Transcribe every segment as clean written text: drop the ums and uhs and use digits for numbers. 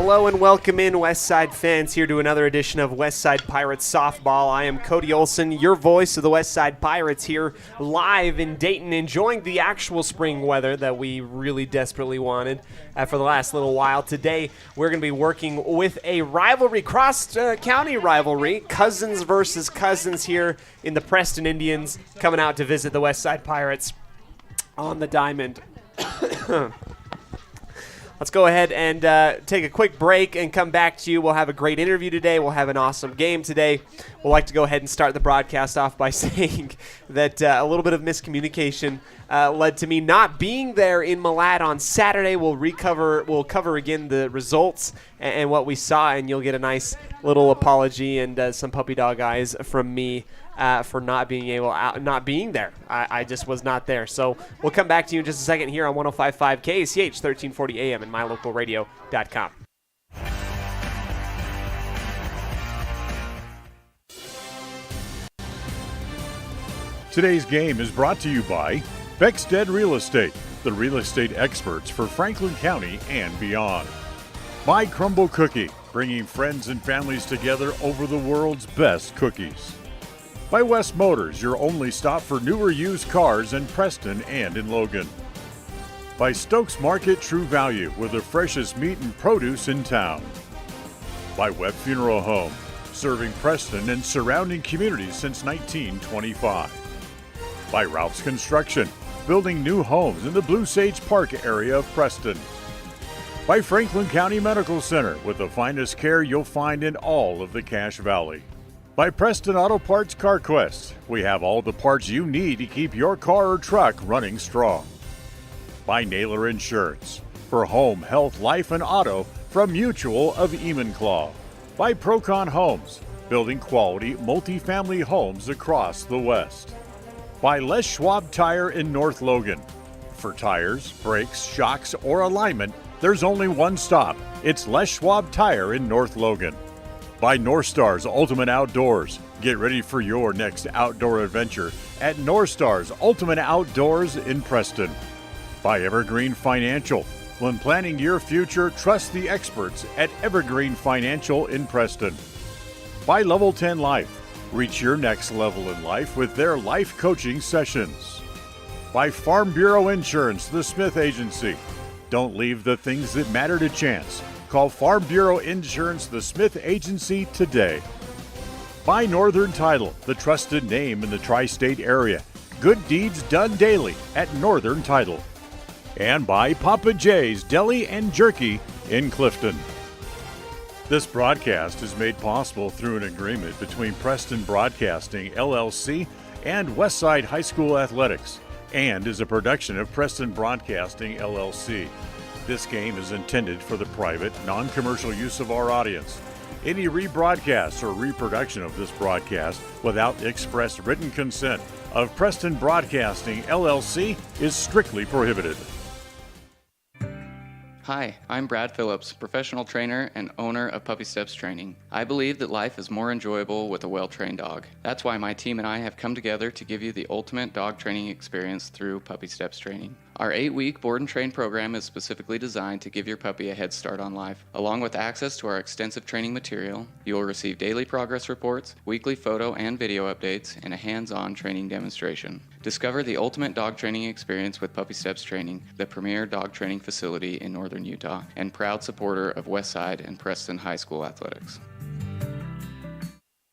Hello and welcome in, Westside fans, here to another edition of Westside Pirates Softball. I am Cody Olsen, your voice of the Westside Pirates, here live in Dayton, enjoying the actual spring weather that we really desperately wanted for the last little while. Today, we're going to be working with a rivalry, cross-county rivalry, cousins versus cousins here in the Preston Indians, coming out to visit the Westside Pirates on the diamond. Let's go ahead and take a quick break and come back to you. We'll have a great interview today. We'll have an awesome game today. We'll like to go ahead and start the broadcast off by saying that a little bit of miscommunication led to me not being there in Malad on Saturday. We'll cover again the results and what we saw, and you'll get a nice little apology and some puppy dog eyes from me for not being there. I just was not there. So we'll come back to you in just a second here on 105.5 KACH 1340 AM and mylocalradio.com. Today's game is brought to you by Beckstead Real Estate, the real estate experts for Franklin County and beyond. By Crumble Cookie, bringing friends and families together over the world's best cookies. By West Motors, your only stop for newer used cars in Preston and in Logan. By Stokes Market True Value, with the freshest meat and produce in town. By Webb Funeral Home, serving Preston and surrounding communities since 1925. By Ralph's Construction, building new homes in the Blue Sage Park area of Preston. By Franklin County Medical Center, with the finest care you'll find in all of the Cache Valley. By Preston Auto Parts CarQuest, we have all the parts you need to keep your car or truck running strong. By Naylor Insurance, for home, health, life, and auto from Mutual of Enumclaw. By Procon Homes, building quality multifamily homes across the West. By Les Schwab Tire in North Logan. For tires, brakes, shocks, or alignment, there's only one stop. It's Les Schwab Tire in North Logan. By North Stars Ultimate Outdoors. Get ready for your next outdoor adventure at North Stars Ultimate Outdoors in Preston. By Evergreen Financial. When planning your future, trust the experts at Evergreen Financial in Preston. By Level 10 Life. Reach your next level in life with their life coaching sessions. By Farm Bureau Insurance, the Smith Agency. Don't leave the things that matter to chance. Call Farm Bureau Insurance, the Smith Agency today. By Northern Title, the trusted name in the tri-state area. Good deeds done daily at Northern Title. And by Papa J's Deli and Jerky in Clifton. This broadcast is made possible through an agreement between Preston Broadcasting, LLC, and Westside High School Athletics, and is a production of Preston Broadcasting, LLC. This game is intended for the private, non-commercial use of our audience. Any rebroadcast or reproduction of this broadcast without express written consent of Preston Broadcasting, LLC is strictly prohibited. Hi, I'm Brad Phillips, professional trainer and owner of Puppy Steps Training. I believe that life is more enjoyable with a well-trained dog. That's why my team and I have come together to give you the ultimate dog training experience through Puppy Steps Training. Our 8-week board and train program is specifically designed to give your puppy a head start on life. Along with access to our extensive training material, you will receive daily progress reports, weekly photo and video updates, and a hands-on training demonstration. Discover the ultimate dog training experience with Puppy Steps Training, the premier dog training facility in northern Utah, and proud supporter of Westside and Preston High School athletics.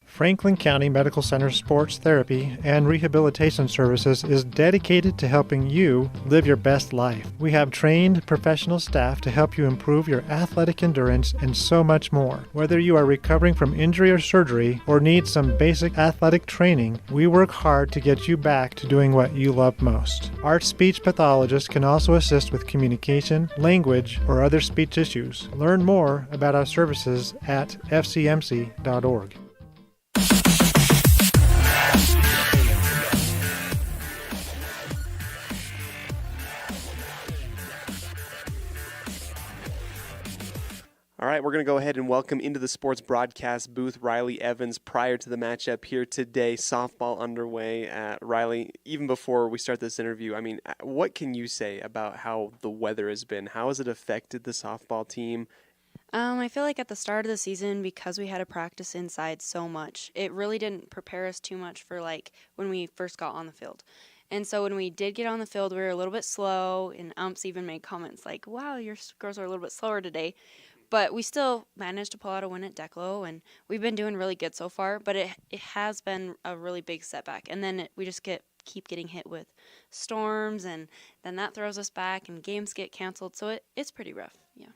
Franklin County Medical Center Sports Therapy and Rehabilitation Services is dedicated to helping you live your best life. We have trained professional staff to help you improve your athletic endurance and so much more. Whether you are recovering from injury or surgery or need some basic athletic training, we work hard to get you back to doing what you love most. Our speech pathologist can also assist with communication, language, or other speech issues. Learn more about our services at fcmc.org. All right, we're going to go ahead and welcome into the sports broadcast booth Riley Evans prior to the matchup here today. Softball underway. Riley, even before we start this interview, I mean, what can you say about how the weather has been? How has it affected the softball team? I feel like at the start of the season, because we had to practice inside so much, it really didn't prepare us too much for like when we first got on the field. And so when we did get on the field, we were a little bit slow, and umps even made comments like, "Wow, your girls are a little bit slower today." But we still managed to pull out a win at Declo, and we've been doing really good so far. But it has been a really big setback, and then we just keep getting hit with storms, and then that throws us back, and games get canceled. So it's pretty rough. Yeah.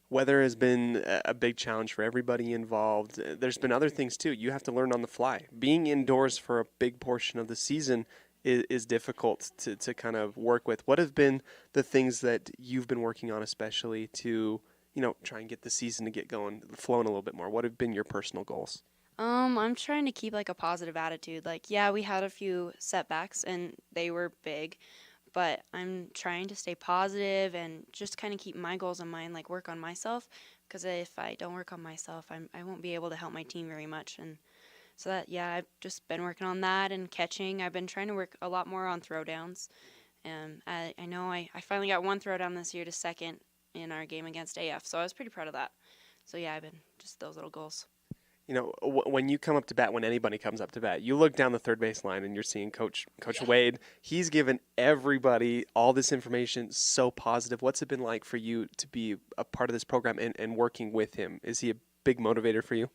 Weather has been a big challenge for everybody involved. There's been other things too. You have to learn on the fly. Being indoors for a big portion of the season is difficult to kind of work with. What have been the things that you've been working on, especially to try and get the season to get going, flowing a little bit more? What have been your personal goals? I'm trying to keep like a positive attitude. Like, yeah, we had a few setbacks and they were big, but I'm trying to stay positive and just kind of keep my goals in mind, like work on myself, because if I don't work on myself, I won't be able to help my team very much. And so that, yeah, I've just been working on that and catching. I've been trying to work a lot more on throwdowns. And I know I finally got one throwdown this year to second in our game against AF, so I was pretty proud of that. So yeah, I've been just those little goals. When you come up to bat, when anybody comes up to bat, you look down the third base line and you're seeing Coach Wade. He's given everybody all this information, so positive. What's it been like for you to be a part of this program and working with him? Is he a big motivator for you?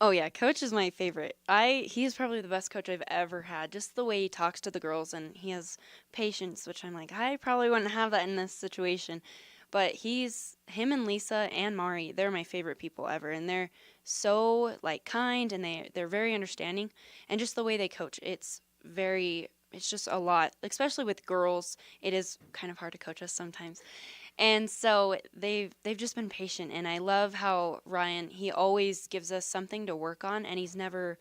Oh yeah, Coach is my favorite. He's probably the best coach I've ever had. Just the way he talks to the girls, and he has patience, which I'm like, I probably wouldn't have that in this situation. But him and Lisa and Mari, they're my favorite people ever, and they're so like kind, and they're very understanding, and just the way they coach, it's just a lot, especially with girls. It is kind of hard to coach us sometimes. And so they've just been patient, and I love how Ryan, he always gives us something to work on, and he's never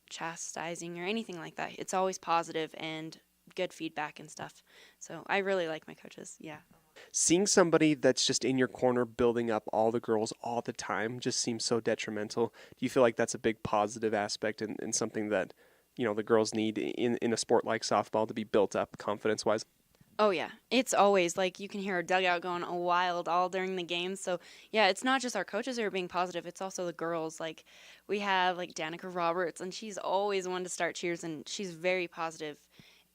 chastising or anything like that. It's always positive and good feedback and stuff. So I really like my coaches. Yeah. Seeing somebody that's just in your corner building up all the girls all the time just seems so detrimental. Do you feel like that's a big positive aspect and something that the girls need in a sport like softball to be built up confidence-wise? Oh yeah, it's always like you can hear our dugout going wild all during the game. So yeah, it's not just our coaches who are being positive; it's also the girls. Like we have like Danica Roberts, and she's always one to start cheers, and she's very positive,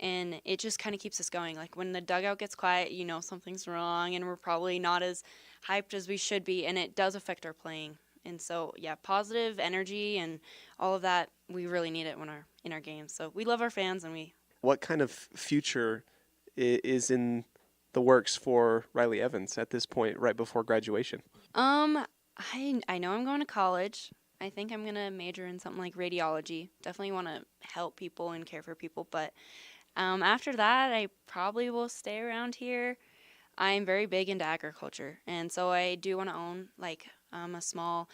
and it just kind of keeps us going. Like when the dugout gets quiet, something's wrong, and we're probably not as hyped as we should be, and it does affect our playing. And so yeah, positive energy and all of that, we really need it in our games. So we love our fans, and we. What kind of future is in the works for Riley Evans at this point, right before graduation? I know I'm going to college. I think I'm gonna major in something like radiology. Definitely want to help people and care for people. But after that, I probably will stay around here. I'm very big into agriculture, and so I do want to own like a small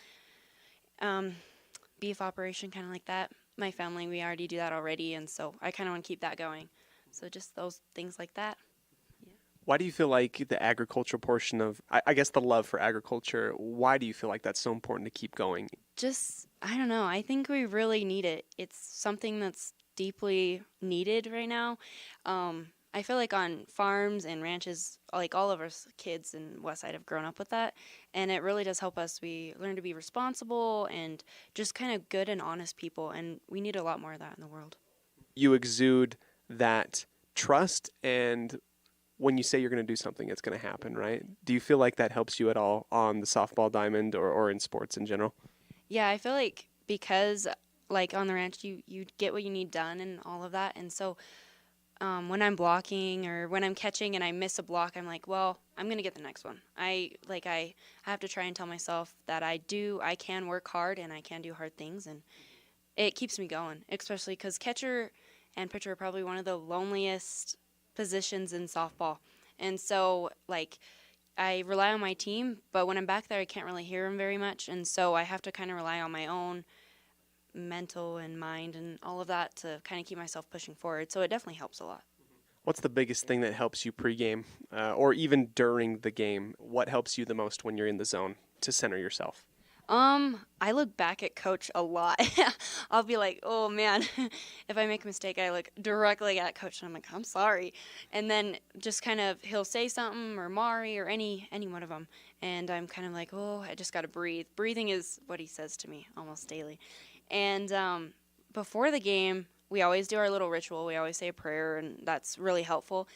beef operation, kind of like that. My family, we already do that already, and so I kind of want to keep that going. So just those things like that. Yeah. Why do you feel like the agricultural portion of, I guess the love for agriculture, why do you feel like that's so important to keep going? Just, I don't know. I think we really need it. It's something that's deeply needed right now. I feel like on farms and ranches, like all of us kids in Westside have grown up with that, and it really does help us. We learn to be responsible and just kind of good and honest people, and we need a lot more of that in the world. You exude that trust, and when you say you're going to do something, it's going to happen, right? Do you feel like that helps you at all on the softball diamond or in sports in general? Yeah, I feel like because like on the ranch, you get what you need done and all of that, and so when I'm blocking or when I'm catching and I miss a block, I'm like, well, I'm gonna get the next one. I have to try and tell myself that I can work hard and I can do hard things, and it keeps me going, especially because catcher and pitcher are probably one of the loneliest positions in softball. And so, like, I rely on my team, but when I'm back there, I can't really hear them very much. And so I have to kind of rely on my own mental and mind and all of that to kind of keep myself pushing forward. So it definitely helps a lot. What's the biggest thing that helps you pregame or even during the game? What helps you the most when you're in the zone to center yourself? I look back at Coach a lot. I'll be like, oh man, if I make a mistake, I look directly at Coach and I'm like, I'm sorry. And then just kind of, he'll say something, or Mari, or any one of them. And I'm kind of like, oh, I just got to breathe. Breathing is what he says to me almost daily. And before the game, we always do our little ritual. We always say a prayer, and that's really helpful.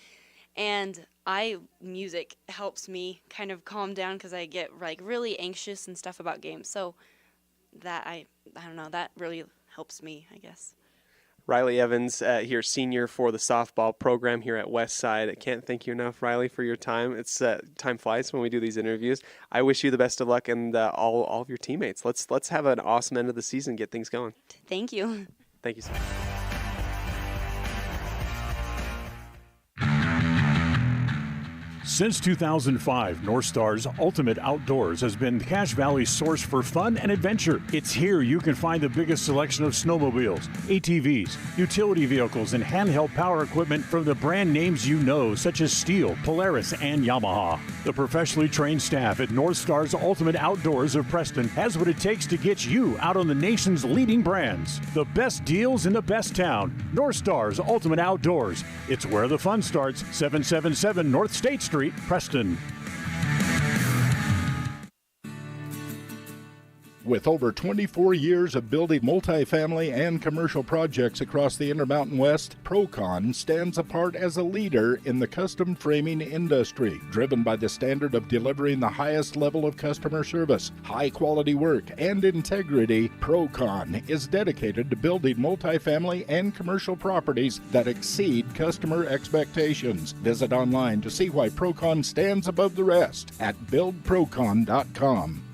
And music helps me kind of calm down because I get like really anxious and stuff about games. So that I don't know, that really helps me, I guess. Riley Evans here, senior for the softball program here at Westside. I can't thank you enough, Riley, for your time. It's time flies when we do these interviews. I wish you the best of luck and all of your teammates. Let's have an awesome end of the season, get things going. Thank you. Thank you so much. Since 2005, North Star's Ultimate Outdoors has been Cache Valley's source for fun and adventure. It's here you can find the biggest selection of snowmobiles, ATVs, utility vehicles, and handheld power equipment from the brand names you know, such as Steel, Polaris, and Yamaha. The professionally trained staff at North Star's Ultimate Outdoors of Preston has what it takes to get you out on the nation's leading brands. The best deals in the best town. North Star's Ultimate Outdoors. It's where the fun starts. 777 North State Street, Preston. With over 24 years of building multifamily and commercial projects across the Intermountain West, Procon stands apart as a leader in the custom framing industry, driven by the standard of delivering the highest level of customer service, high-quality work, and integrity. Procon is dedicated to building multifamily and commercial properties that exceed customer expectations. Visit online to see why Procon stands above the rest at buildprocon.com.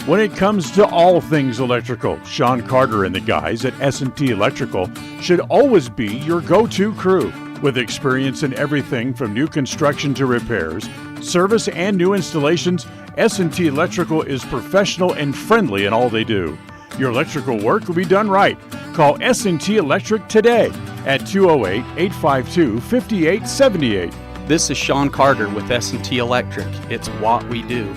When it comes to all things electrical, Sean Carter and the guys at S&T Electrical should always be your go-to crew. With experience in everything from new construction to repairs, service, and new installations, S&T Electrical is professional and friendly in all they do. Your electrical work will be done right. Call S&T Electric today at 208-852-5878. This is Sean Carter with S&T Electric. It's what we do.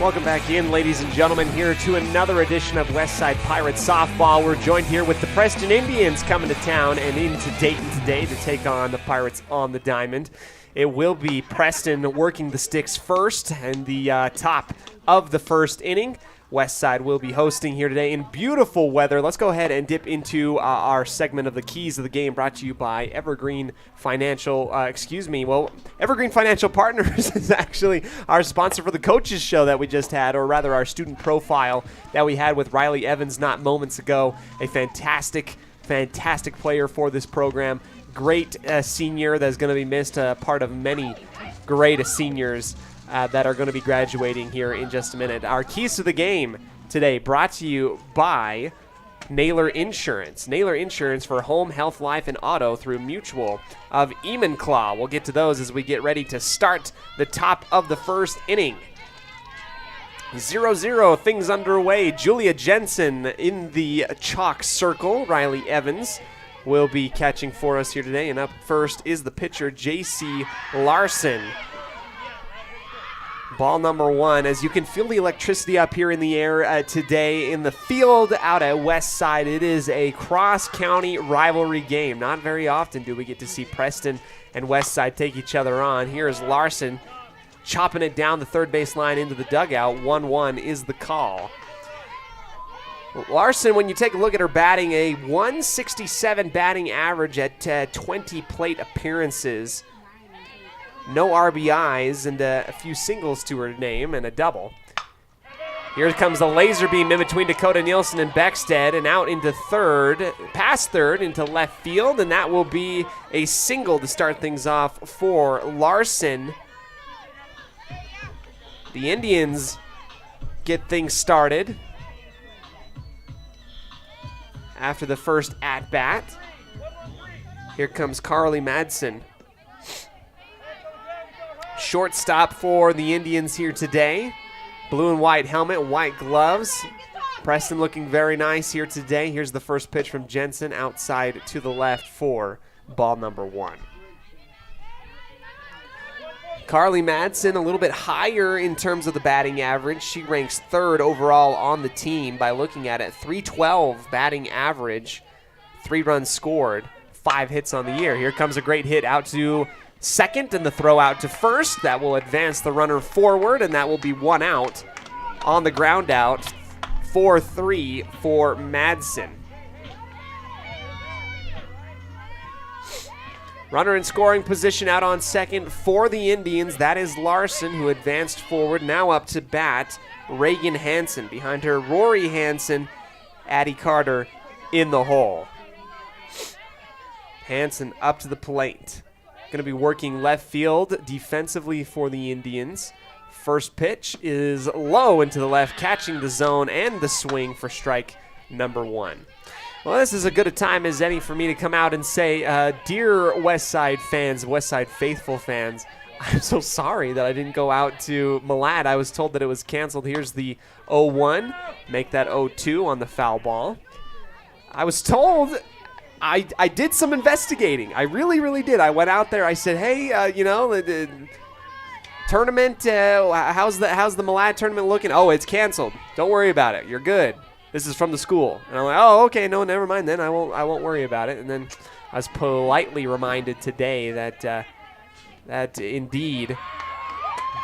Welcome back in, ladies and gentlemen, here to another edition of Westside Pirates Softball. We're joined here with the Preston Indians coming to town and into Dayton today to take on the Pirates on the diamond. It will be Preston working the sticks first and the top of the first inning. Westside will be hosting here today in beautiful weather. Let's go ahead and dip into our segment of the keys of the game, brought to you by Evergreen Financial. Evergreen Financial Partners is actually our sponsor for the coaches show that we just had, or rather our student profile that we had with Riley Evans not moments ago. A fantastic player for this program. Great senior that is going to be missed, part of many great seniors that are going to be graduating here in just a minute. Our keys to the game today brought to you by Naylor Insurance. Naylor Insurance for home, health, life, and auto through Mutual of Eamon. We'll get to those as we get ready to start the top of the first inning. 0-0, things underway. Julia Jensen in the chalk circle. Riley Evans will be catching for us here today. And up first is the pitcher, J.C. Larson. Ball number one, as you can feel the electricity up here in the air today in the field out at Westside. It is a cross-county rivalry game. Not very often do we get to see Preston and Westside take each other on. Here's Larson chopping it down the third base line into the dugout. 1-1 is the call. Larson, when you take a look at her batting, a 167 batting average at 20 plate appearances. No RBIs and a few singles to her name and a double. Here comes the laser beam in between Dakota Nielsen and Beckstead and out into third, past third into left field, and that will be a single to start things off for Larson. The Indians get things started after the first at-bat. Here comes Carly Madsen. Shortstop for the Indians here today. Blue and white helmet, white gloves. Preston looking very nice here today. Here's the first pitch from Jensen outside to the left for ball number 1. Carly Madsen a little bit higher in terms of the batting average. She ranks 3rd overall on the team by looking at it. 312 batting average, 3 runs scored, 5 hits on the year. Here comes a great hit out to second and the throw out to first. That will advance the runner forward, and that will be 1 out on the ground out. 4-3 for Madsen. Runner in scoring position out on second for the Indians. That is Larson, who advanced forward. Now up to bat, Reagan Hansen. Behind her, Rory Hansen, Addie Carter in the hole. Hansen up to the plate. Going to be working left field defensively for the Indians. First pitch is low into the left, catching the zone and the swing for strike number 1. Well, this is as good a time as any for me to come out and say, dear West Side fans, West Side faithful fans, I'm so sorry that I didn't go out to Malad. I was told that it was canceled. Here's the 0-1. Make that 0-2 on the foul ball. I was told I did some investigating. I really, really did. I went out there. I said, hey, the tournament, how's the Malad tournament looking? Oh, it's canceled. Don't worry about it. You're good. This is from the school. And I'm like, oh, okay, no, never mind then. I won't worry about it. And then I was politely reminded today that that indeed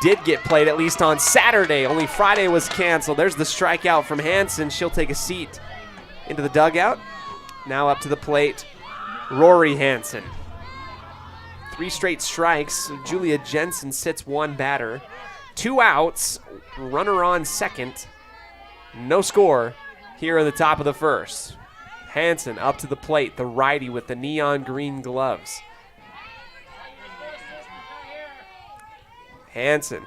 did get played, at least on Saturday. Only Friday was canceled. There's the strikeout from Hansen. She'll take a seat into the dugout. Now up to the plate, Rory Hansen. 3 straight strikes. Julia Jensen sits 1 batter. 2 outs. Runner on second. No score here at the top of the first. Hansen up to the plate, the righty with the neon green gloves. Hansen.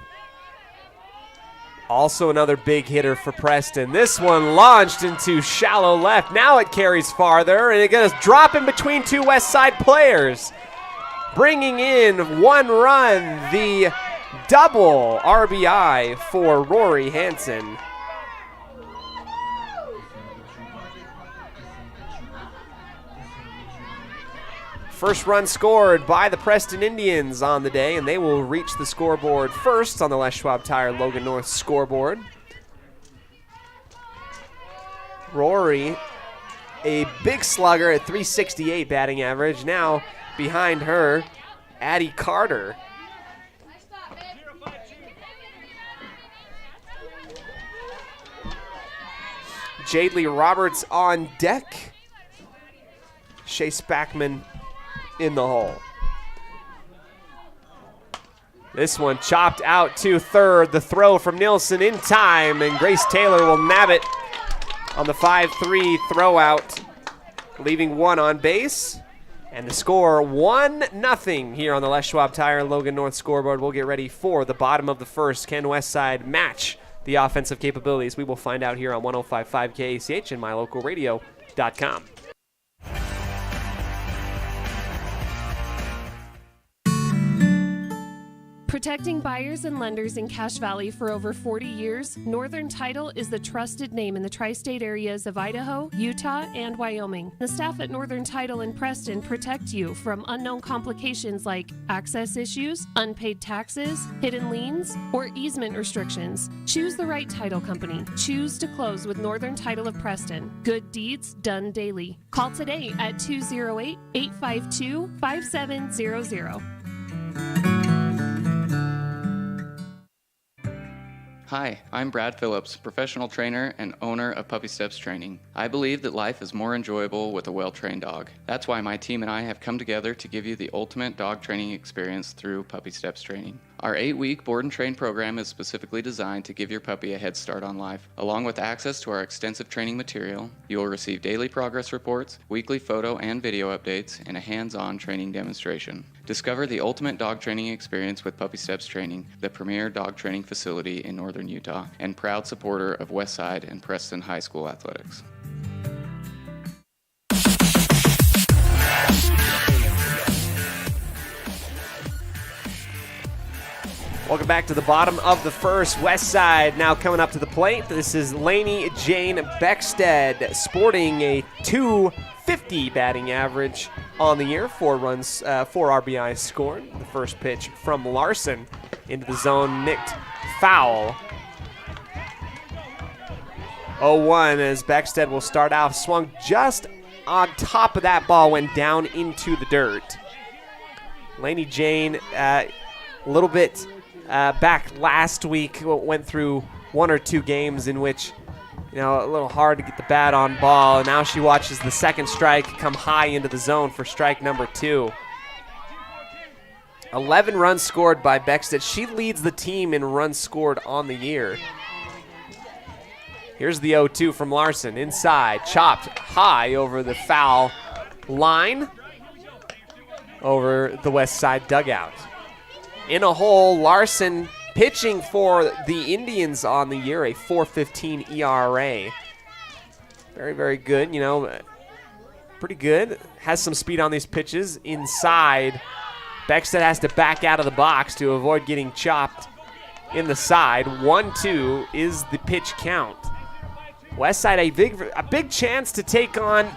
Also another big hitter for Preston. This one launched into shallow left. Now it carries farther, and it's going to drop in between 2 West Side players. Bringing in 1 run, the double RBI for Rory Hansen. First run scored by the Preston Indians on the day, and they will reach the scoreboard first on the Les Schwab Tire Logan North scoreboard. Rory, a big slugger at 368 batting average. Now behind her, Addie Carter. Jadely Roberts on deck. Shea Spackman in the hole. This one chopped out to third. The throw from Nielsen in time, and Grace Taylor will nab it on the 5-3 throw out, leaving 1 on base. And the score 1-0 here on the Les Schwab Tire Logan North scoreboard. We'll get ready for the bottom of the first. Can Westside match the offensive capabilities? We will find out here on 105.5 KACH and mylocalradio.com. Protecting buyers and lenders in Cache Valley for over 40 years, Northern Title is the trusted name in the tri-state areas of Idaho, Utah, and Wyoming. The staff at Northern Title in Preston protect you from unknown complications like access issues, unpaid taxes, hidden liens, or easement restrictions. Choose the right title company. Choose to close with Northern Title of Preston. Good deeds done daily. Call today at 208-852-5700. Hi, I'm Brad Phillips, professional trainer and owner of Puppy Steps Training. I believe that life is more enjoyable with a well-trained dog. That's why my team and I have come together to give you the ultimate dog training experience through Puppy Steps Training. Our 8-week board and train program is specifically designed to give your puppy a head start on life. Along with access to our extensive training material, you will receive daily progress reports, weekly photo and video updates, and a hands-on training demonstration. Discover the ultimate dog training experience with Puppy Steps Training, the premier dog training facility in northern Utah, and proud supporter of Westside and Preston High School athletics. Welcome back to the bottom of the first. West Side now coming up to the plate. This is Lainey Jane Beckstead, sporting a .250 batting average on the year. 4 RBIs scored. The first pitch from Larson into the zone, nicked foul. 0-1 as Beckstead will start out. Swung just on top of that ball, went down into the dirt. Lainey Jane, a little bit back last week, went through 1 or 2 games in which, a little hard to get the bat on ball. And now she watches the second strike come high into the zone for strike number 2. 11 runs scored by Beckstead. She leads the team in runs scored on the year. Here's the 0-2 from Larson. Inside, chopped high over the foul line, over the West Side dugout. In a hole, Larson pitching for the Indians on the year, a .415 ERA. Very, very good, pretty good. Has some speed on these pitches. Inside, Beckstead has to back out of the box to avoid getting chopped in the side. 1-2 is the pitch count. West Side a big chance to take on,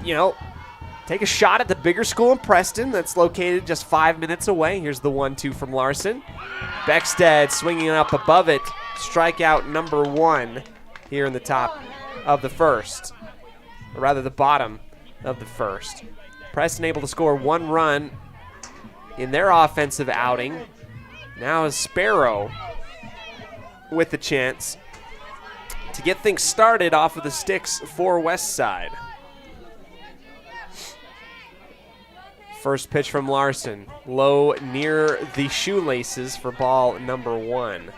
take a shot at the bigger school in Preston that's located just 5 minutes away. Here's the 1-2 from Larson. Beckstead swinging up above it. Strikeout number 1 here in the top of the first, or rather the bottom of the first. Preston able to score 1 run in their offensive outing. Now is Sparrow with the chance to get things started off of the sticks for West Side. First pitch from Larson, low near the shoelaces for ball number 1.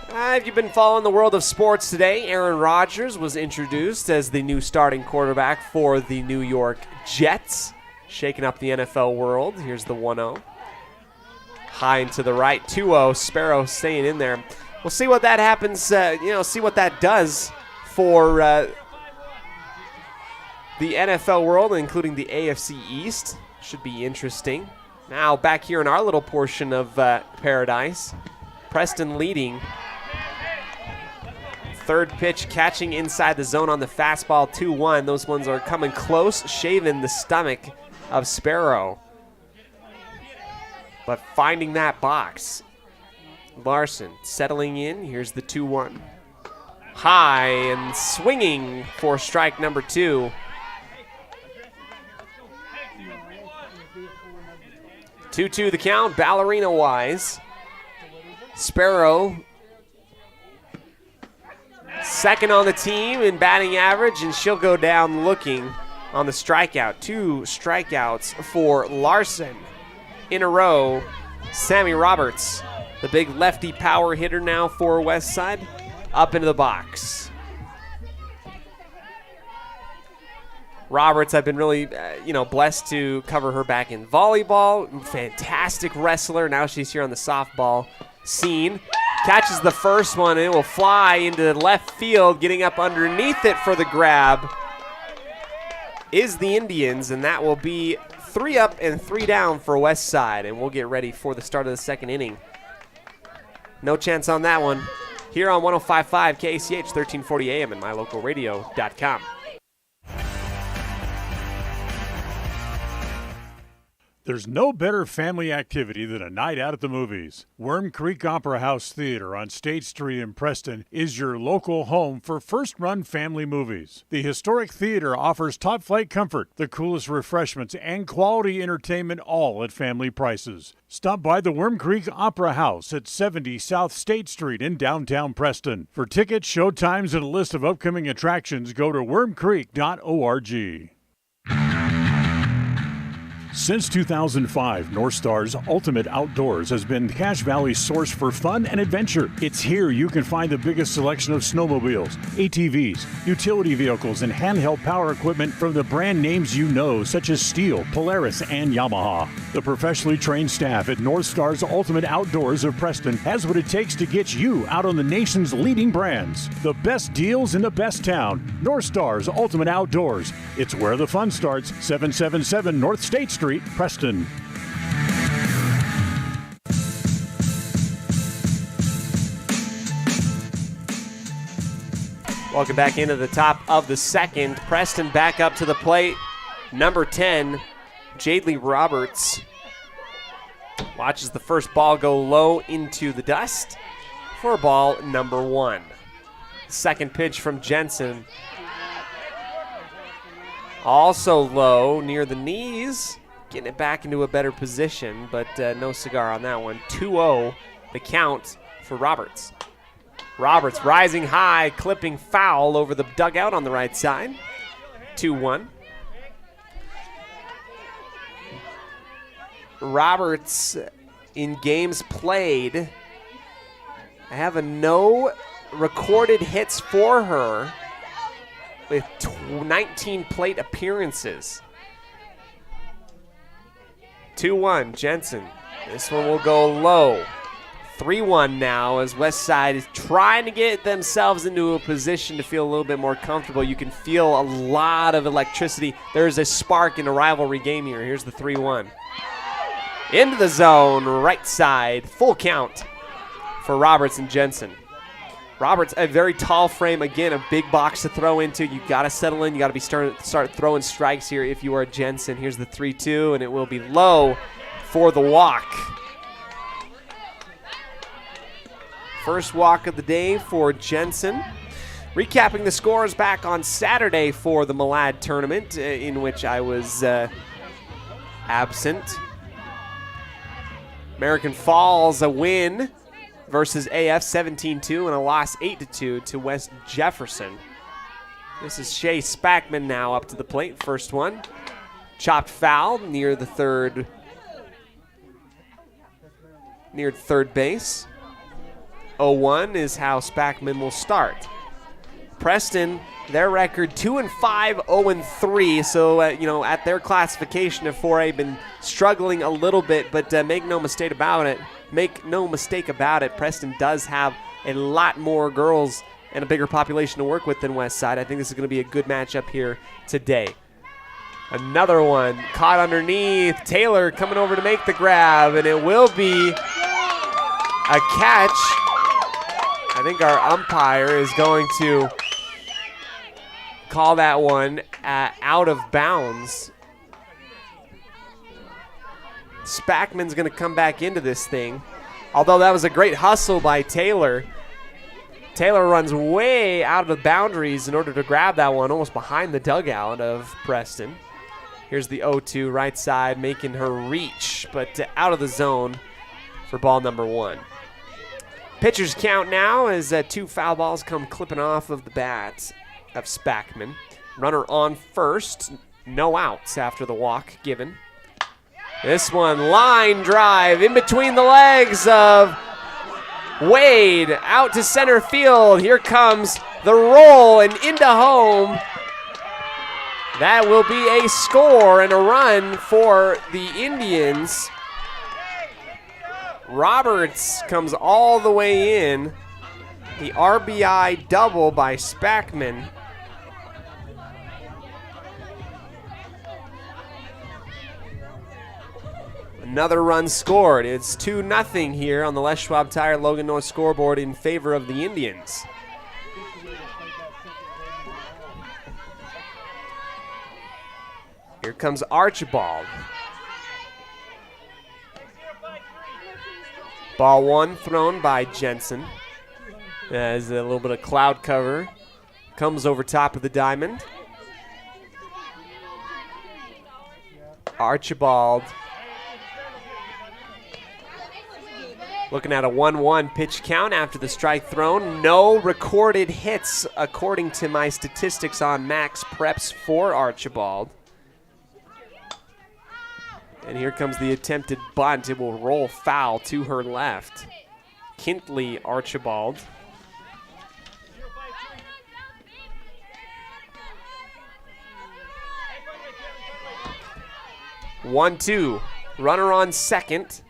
If you've been following the world of sports today, Aaron Rodgers was introduced as the new starting quarterback for the New York Jets, shaking up the NFL world. Here's the 1-0. High and to the right, 2-0. Sparrow staying in there. We'll see what that happens, see what that does for the NFL world, including the AFC East. Should be interesting. Now back here in our little portion of paradise, Preston leading. Third pitch catching inside the zone on the fastball, 2-1. Those ones are coming close, shaving the stomach of Sparrow. But finding that box. Larson settling in. Here's the 2-1. High and swinging for strike number 2. 2-2 the count, ballerina-wise. Sparrow second on the team in batting average, and she'll go down looking on the strikeout. 2 strikeouts for Larson in a row. Sammy Roberts, the big lefty power hitter now for West Side, up into the box. Roberts, I've been really, blessed to cover her back in volleyball. Fantastic wrestler. Now she's here on the softball scene. Catches the first one, and it will fly into left field. Getting up underneath it for the grab is the Indians, and that will be 3 up and 3 down for West Side. And we'll get ready for the start of the second inning. No chance on that one. Here on 105.5 KCH, 1340 AM and mylocalradio.com. There's no better family activity than a night out at the movies. Worm Creek Opera House Theater on State Street in Preston is your local home for first-run family movies. The historic theater offers top-flight comfort, the coolest refreshments, and quality entertainment, all at family prices. Stop by the Worm Creek Opera House at 70 South State Street in downtown Preston. For tickets, showtimes, and a list of upcoming attractions, go to wormcreek.org. Since 2005, North Star's Ultimate Outdoors has been Cache Valley's source for fun and adventure. It's here you can find the biggest selection of snowmobiles, ATVs, utility vehicles, and handheld power equipment from the brand names you know, such as Steel, Polaris, and Yamaha. The professionally trained staff at North Star's Ultimate Outdoors of Preston has what it takes to get you out on the nation's leading brands. The best deals in the best town. North Star's Ultimate Outdoors. It's where the fun starts. 777 North State Street, Preston. Welcome back into the top of the second. Preston back up to the plate. Number 10, Jadley Roberts, watches the first ball go low into the dust for ball number 1. Second pitch from Jensen. Also low near the knees. Getting it back into a better position, but no cigar on that one. 2-0 the count for Roberts. Roberts rising high, clipping foul over the dugout on the right side. 2-1. Roberts in games played, I have a no recorded hits for her with 19 plate appearances. 2-1 Jensen. This one will go low. 3-1 now as Westside is trying to get themselves into a position to feel a little bit more comfortable. You can feel a lot of electricity. There's a spark in a rivalry game here. Here's the 3-1. Into the zone, right side, full count for Roberts and Jensen. Roberts, a very tall frame, again, a big box to throw into. You got to settle in. You got to be start throwing strikes here if you are Jensen. Here's the 3-2, and it will be low for the walk. First walk of the day for Jensen. Recapping the scores back on Saturday for the Malad tournament, in which I was absent. American Falls a win versus AF 17-2 and a loss 8-2 to West Jefferson. This is Shay Spackman now up to the plate. First one. Chopped foul near the third base. 0-1 is how Spackman will start. Preston, their record 2-5, 0-3. So, at their classification of 4A, been struggling a little bit, but make no mistake about it. Preston does have a lot more girls and a bigger population to work with than Westside. I think this is going to be a good matchup here today. Another one caught underneath. Taylor coming over to make the grab, and it will be a catch. I think our umpire is going to call that one out of bounds. Spackman's going to come back into this thing. Although that was a great hustle by Taylor. Taylor runs way out of the boundaries in order to grab that one, almost behind the dugout of Preston. Here's the 0-2 right side, making her reach, but out of the zone for ball number 1. Pitcher's count now as 2 foul balls come clipping off of the bat of Spackman. Runner on first, no outs after the walk given. This one, line drive in between the legs of Wade, out to center field. Here comes the roll and into home. That will be a score and a run for the Indians. Roberts comes all the way in. The RBI double by Spackman. Another run scored. It's 2-0 here on the Les Schwab Tire Logan North scoreboard in favor of the Indians. Here comes Archibald. Ball 1 thrown by Jensen. As a little bit of cloud cover comes over top of the diamond. Archibald looking at a 1-1 pitch count after the strike thrown. No recorded hits according to my statistics on Max Preps for Archibald. And here comes the attempted bunt. It will roll foul to her left. Kintley Archibald. One-two. Runner on second.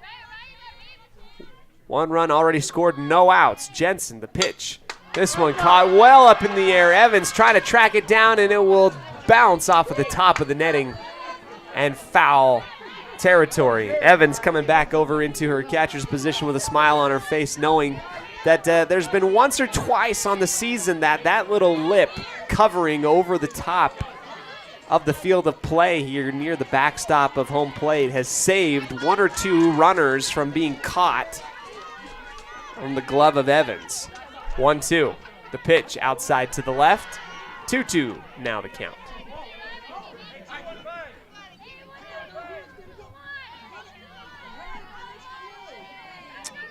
1 run already scored, no outs. Jensen, the pitch. This one caught well up in the air. Evans trying to track it down, and it will bounce off of the top of the netting and foul territory. Evans coming back over into her catcher's position with a smile on her face, knowing that there's been once or twice on the season that little lip covering over the top of the field of play here near the backstop of home plate has saved one or two runners from being caught from the glove of Evans. 1-2. The pitch outside to the left. 2-2 now the count.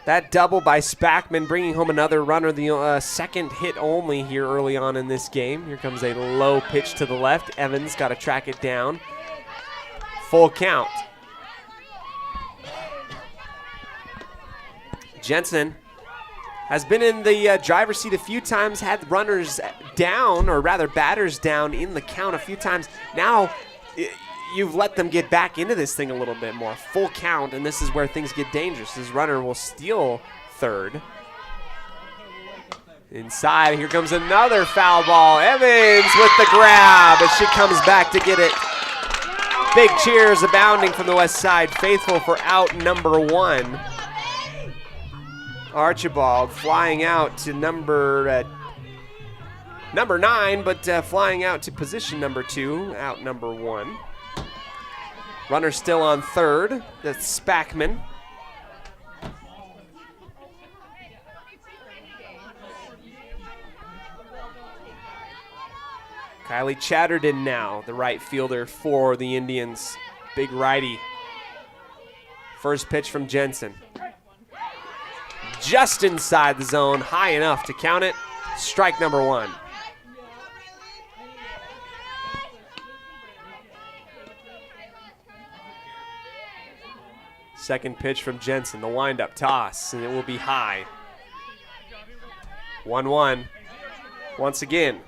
That double by Spackman bringing home another runner, the second hit only here early on in this game. Here comes a low pitch to the left. Evans got to track it down. Full count. Jensen has been in the driver's seat a few times, had runners down, or rather batters down in the count a few times. Now you've let them get back into this thing a little bit more. Full count, and this is where things get dangerous. This runner will steal third. Inside, here comes another foul ball. Evans with the grab as she comes back to get it. Big cheers abounding from the west side. Faithful for out number 1. Archibald flying out to number 9, but flying out to position number 2, out number 1. Runner still on third. That's Spackman. Kylie Chatterton now, the right fielder for the Indians. Big righty. First pitch from Jensen. Just inside the zone, high enough to count it. Strike number 1. Second pitch from Jensen, the windup toss, and it will be high. 1-1 once again.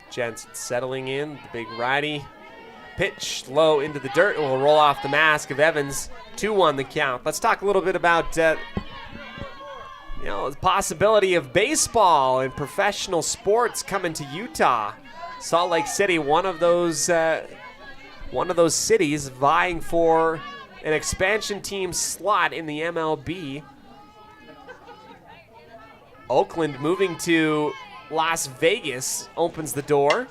Jensen settling in, the big righty. Pitch low into the dirt. It will roll off the mask of Evans. 2-1 the count. Let's talk a little bit about the possibility of baseball and professional sports coming to Utah. Salt Lake City, one of those cities vying for an expansion team slot in the MLB. Oakland moving to Las Vegas opens the door.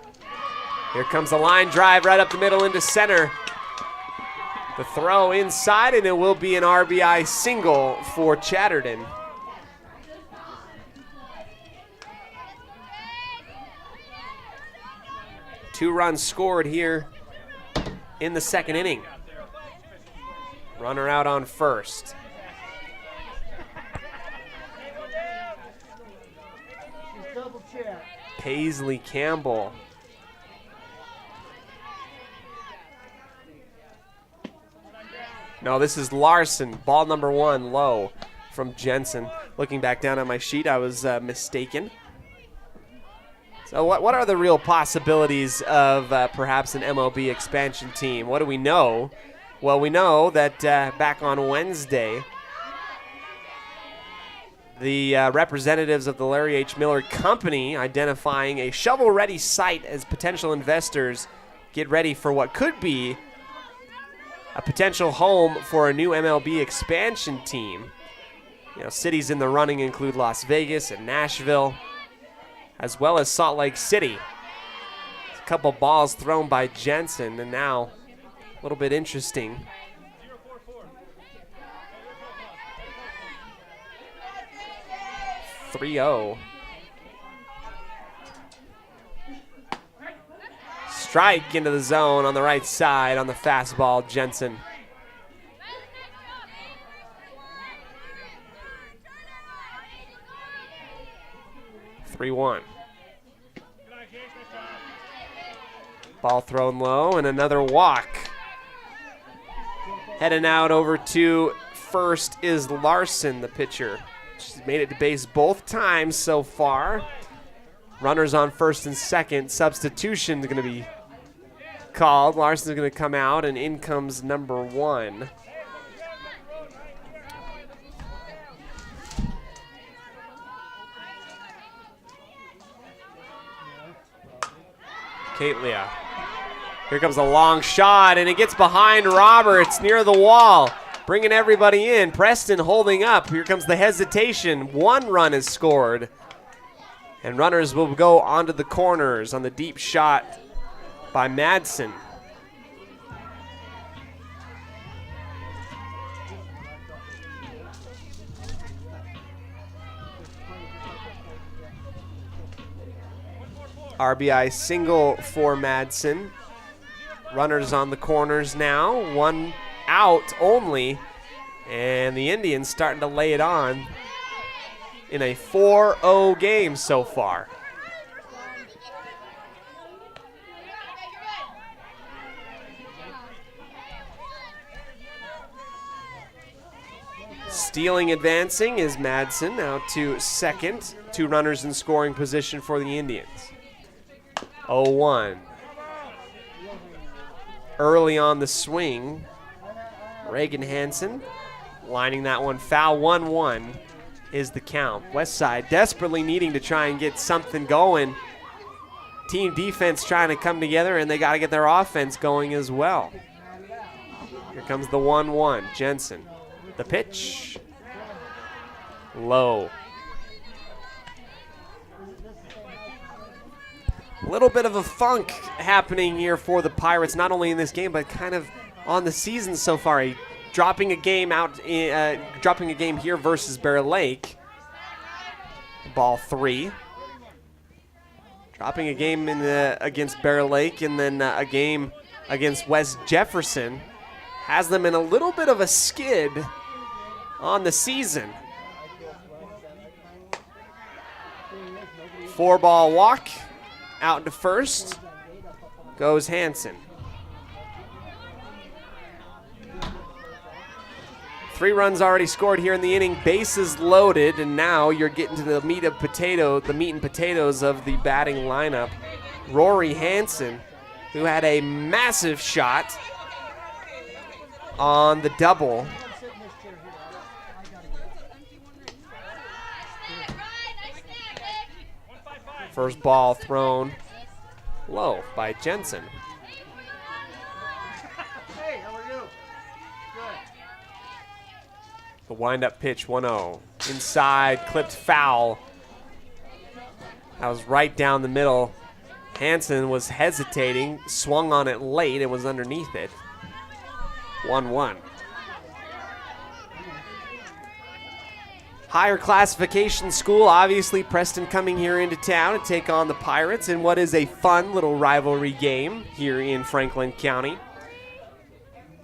Here comes the line drive right up the middle into center. The throw inside, and it will be an RBI single for Chatterton. Two runs scored here in the second inning. Runner out on first. Paisley Campbell. No, this is Larson. Ball number 1 low from Jensen. Looking back down on my sheet, I was mistaken. So what are the real possibilities of perhaps an MLB expansion team? What do we know? Well, we know that back on Wednesday, the representatives of the Larry H. Miller Company identifying a shovel-ready site as potential investors get ready for what could be a potential home for a new MLB expansion team. Cities in the running include Las Vegas and Nashville, as well as Salt Lake City. A couple balls thrown by Jensen, and now a little bit interesting. .30. Strike into the zone on the right side on the fastball, Jensen. .31. Ball thrown low and another walk. Heading out over to first is Larson, the pitcher. She's made it to base both times so far. Runners on first and second. Substitution is going to be called. Larson's going to come out, and in comes number 1. Caitlia. Here comes a long shot, and it gets behind Roberts near the wall, bringing everybody in. Preston holding up. Here comes the hesitation. 1 run is scored. And runners will go onto the corners on the deep shot by Madsen. RBI single for Madsen. Runners on the corners now. 1 out only. And the Indians starting to lay it on in a 4-0 game so far. Stealing advancing is Madsen out to second. 2 runners in scoring position for the Indians. 0-1. Early on the swing, Reagan Hansen lining that one foul. 1-1 is the count. Westside desperately needing to try and get something going. Team defense trying to come together, and they got to get their offense going as well. Here comes the 1-1. Jensen. The pitch. Low. A little bit of a funk happening here for the Pirates, not only in this game, but kind of on the season so far. Dropping a game here versus Bear Lake. Ball 3. Dropping a game against Bear Lake, and then a game against West Jefferson has them in a little bit of a skid on the season. 4-ball walk. Out to first goes Hansen. 3 runs already scored here in the inning. Bases loaded, and now you're getting to the meat and potatoes of the batting lineup. Rory Hansen, who had a massive shot on the double. First ball thrown low by Jensen. Hey, how are you? Good. The wind-up pitch, 1-0. Inside, clipped foul. That was right down the middle. Hansen was hesitating, swung on it late, and was underneath it. 1-1. Higher classification school, obviously Preston coming here into town to take on the Pirates in what is a fun little rivalry game here in Franklin County.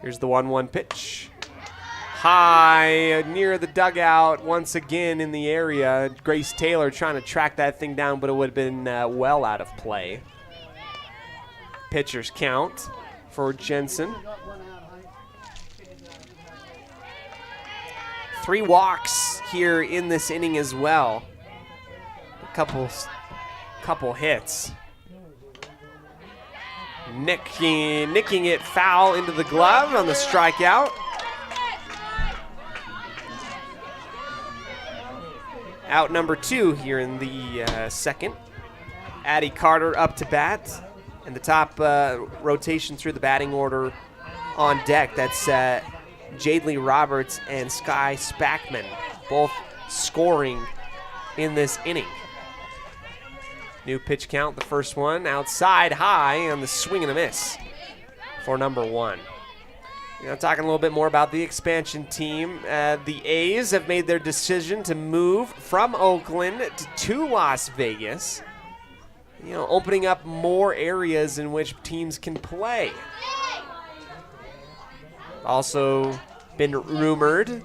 Here's the 1-1 pitch. High near the dugout once again in the area. Grace Taylor trying to track that thing down, but it would have been well out of play. Pitcher's count for Jensen. 3 walks here in this inning as well. A couple hits. Nicking it foul into the glove on the strikeout. Out number 2 here in the second. Addie Carter up to bat. And the top rotation through the batting order on deck. That's Jadely Roberts and Sky Spackman, both scoring in this inning. New pitch count, the first one outside high on the swing and a miss for number 1. Talking a little bit more about the expansion team. The A's have made their decision to move from Oakland to Las Vegas, opening up more areas in which teams can play. Also been rumored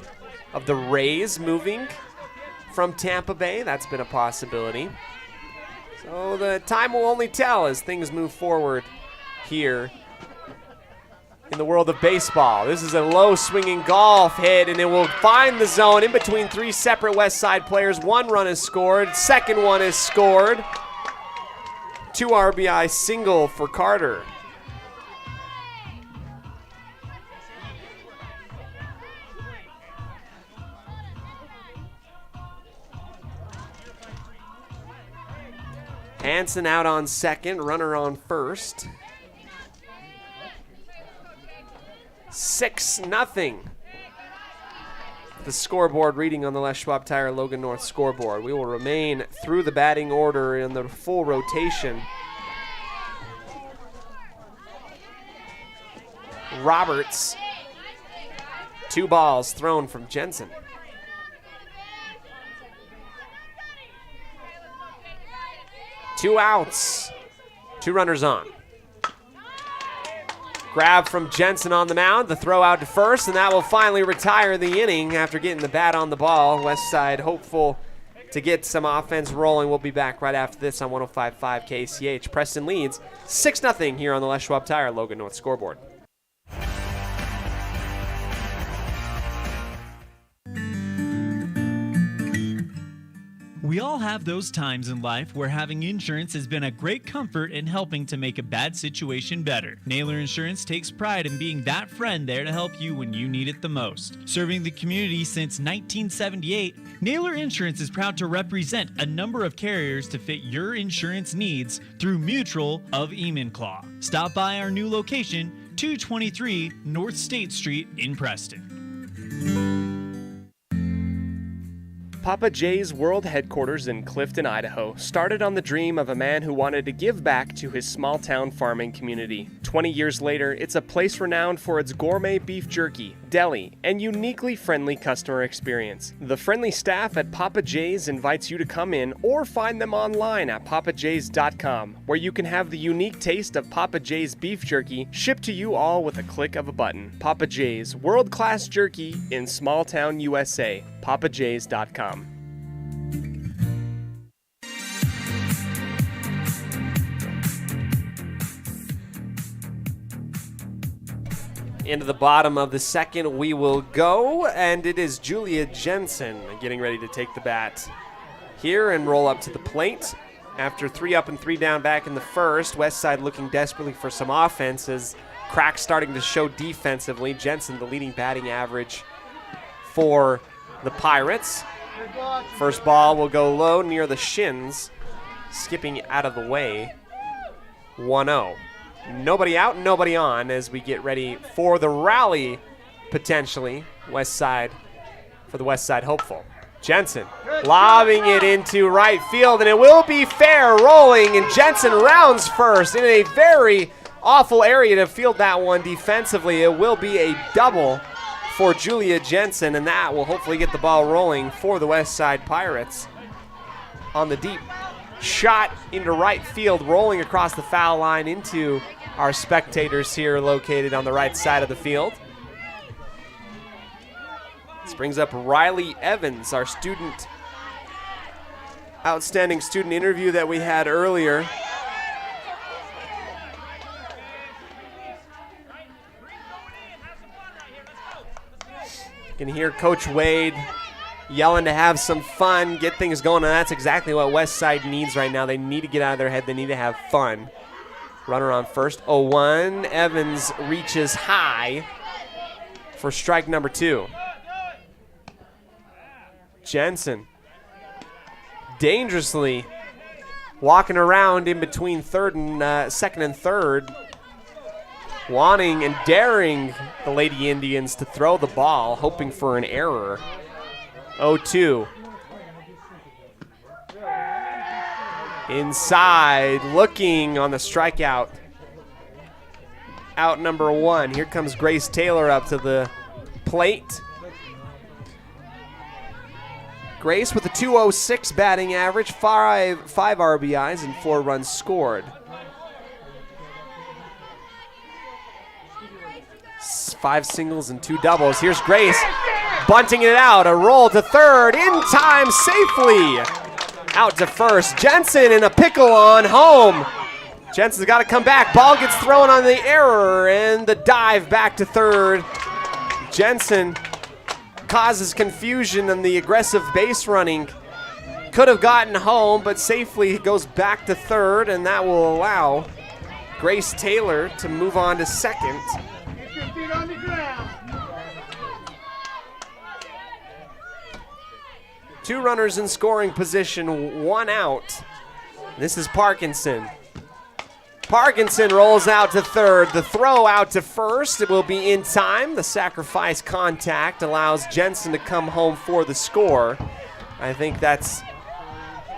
of the Rays moving from Tampa Bay. That's been a possibility. So the time will only tell as things move forward here in the world of baseball. This is a low swinging golf hit, and it will find the zone in between 3 separate West Side players. 1 run is scored. Second one is scored. 2 RBI single for Carter. Hansen out on second, runner on first. 6-0. The scoreboard reading on the Les Schwab Tire Logan North scoreboard. We will remain through the batting order in the full rotation. Roberts. 2 balls thrown from Jensen. Two outs. 2 runners on. Grab from Jensen on the mound, the throw out to first, and that will finally retire the inning after getting the bat on the ball. West Side hopeful to get some offense rolling. We'll be back right after this on 105.5 KCH. Preston leads 6-0 here on the Les Schwab Tire Logan North scoreboard. We all have those times in life where having insurance has been a great comfort in helping to make a bad situation better. Naylor Insurance takes pride in being that friend there to help you when you need it the most. Serving the community since 1978, Naylor Insurance is proud to represent a number of carriers to fit your insurance needs through Mutual of Enumclaw. Stop by our new location, 223 North State Street in Preston. Papa J's World Headquarters in Clifton, Idaho, started on the dream of a man who wanted to give back to his small-town farming community. 20 years later, it's a place renowned for its gourmet beef jerky, deli, and uniquely friendly customer experience. The friendly staff at Papa J's invites you to come in or find them online at papajs.com, where you can have the unique taste of Papa J's beef jerky shipped to you all with a click of a button. Papa J's, world-class jerky in small-town USA. papajs.com. Into the bottom of the second we will go, and it is Julia Jensen getting ready to take the bat here and roll up to the plate. After 3 up and 3 down back in the first, Westside looking desperately for some offense as cracks starting to show defensively. Jensen, the leading batting average for the Pirates. First ball will go low near the shins, skipping out of the way. 1-0. Nobody out, nobody on as we get ready for the rally, potentially, West Side, for the West Side hopeful. Jensen lobbing it into right field, and it will be fair, rolling, and Jensen rounds first in a very awful area to field that one defensively. It will be a double for Julia Jensen, and that will hopefully get the ball rolling for the West Side Pirates. On the deep shot into right field, rolling across the foul line into our spectators here located on the right side of the field. This brings up Riley Evans, our outstanding student interview that we had earlier. You can hear Coach Wade yelling to have some fun, get things going, and that's exactly what West Side needs right now. They need to get out of their head. They need to have fun. Runner on first, 0-1. Evans reaches high for strike number 2. Jensen dangerously walking around in between second and third, wanting and daring the Lady Indians to throw the ball, hoping for an error. 0-2. Inside, looking on the strikeout. Out number 1. Here comes Grace Taylor up to the plate. Grace with a 206 batting average, 5 RBIs, and 4 runs scored. 5 singles and 2 doubles. Here's Grace bunting it out. A roll to third, in time safely. Out to first. Jensen in a pickle on home. Jensen's got to come back. Ball gets thrown on the error, and the dive back to third. Jensen causes confusion in the aggressive base running. Could have gotten home, but safely goes back to third, and that will allow Grace Taylor to move on to second. Get your feet on the ground. 2 runners in scoring position, 1 out. This is Parkinson. Parkinson rolls out to third. The throw out to first. It will be in time. The sacrifice contact allows Jensen to come home for the score. I think that's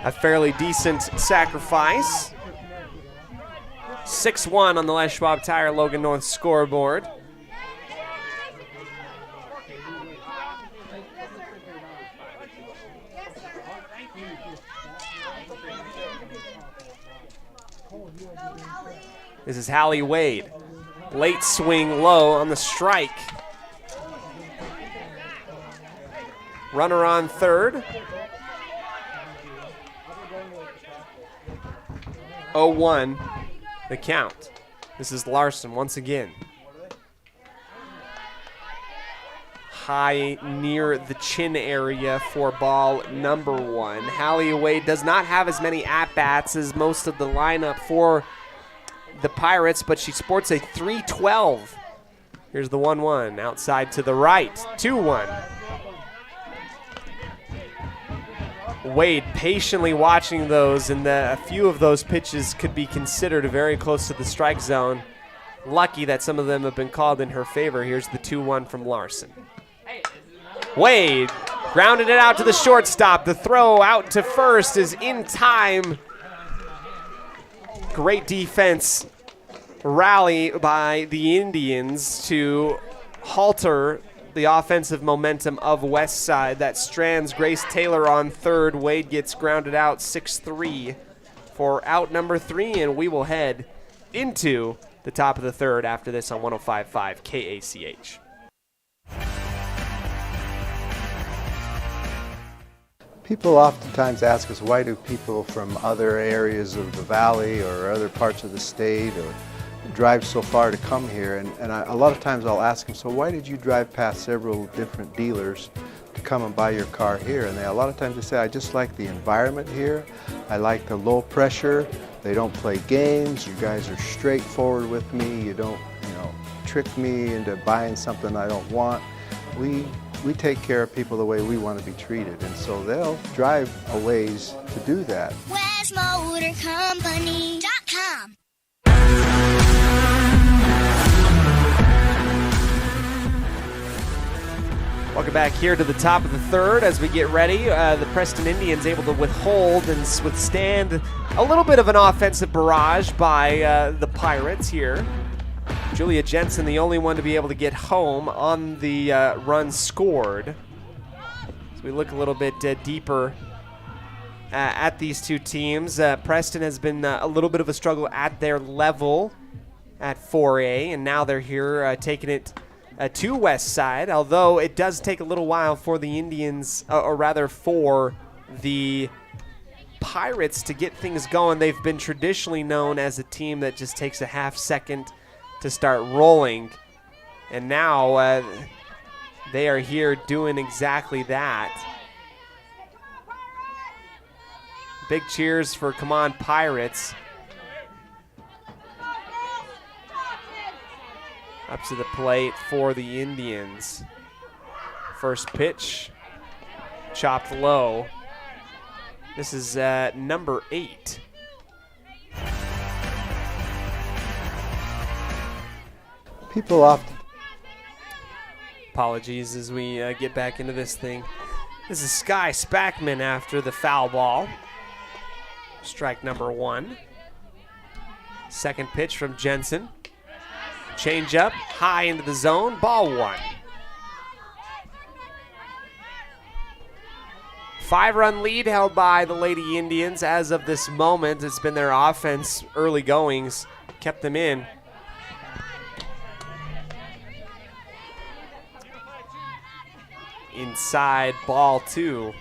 a fairly decent sacrifice. 6-1 on the Les Schwab Tire Logan North scoreboard. This is Hallie Wade. Late swing low on the strike. Runner on third. 0-1 the count. This is Larson once again. High near the chin area for ball number 1. Hallie Wade does not have as many at-bats as most of the lineup for the Pirates, but she sports a 3-12. Here's the 1-1 outside to the right. 2-1. Wade patiently watching those, and a few of those pitches could be considered very close to the strike zone. Lucky that some of them have been called in her favor. Here's the 2-1 from Larson. Wade grounded it out to the shortstop. The throw out to first is in time. Great defense rally by the Indians to halter the offensive momentum of West Side. That strands Grace Taylor on third. Wade gets grounded out 6-3 for out number 3, and we will head into the top of the third after this on 105.5 KACH. People oftentimes ask us, why do people from other areas of the valley or other parts of the state or drive so far to come here? And a lot of times I'll ask them, so why did you drive past several different dealers to come and buy your car here? And a lot of times they say, I just like the environment here. I like the low pressure. They don't play games. You guys are straightforward with me. You don't, trick me into buying something I don't want. We take care of people the way we want to be treated, and so they'll drive a ways to do that. WestMotorCompany.com. Welcome back here to the top of the third as we get ready. The Preston Indians able to withhold and withstand a little bit of an offensive barrage by the Pirates here. Julia Jensen, the only one to be able to get home on the run scored. As we look a little bit deeper at these two teams, Preston has been a little bit of a struggle at their level at 4A, and now they're here taking it to West Side, although it does take a little while for the Indians, or rather for the Pirates to get things going. They've been traditionally known as a team that just takes a half second to start rolling, and now they are here doing exactly that. Big cheers for Come On Pirates. Up to the plate for the Indians. First pitch, chopped low. This is number 8. People often... Apologies as we get back into this thing. This is Sky Spackman after the foul ball. Strike number 1. Second pitch from Jensen. Change up, high into the zone, ball 1. 5-run lead held by the Lady Indians as of this moment. It's been their offense, early goings, kept them in. Inside, ball 2.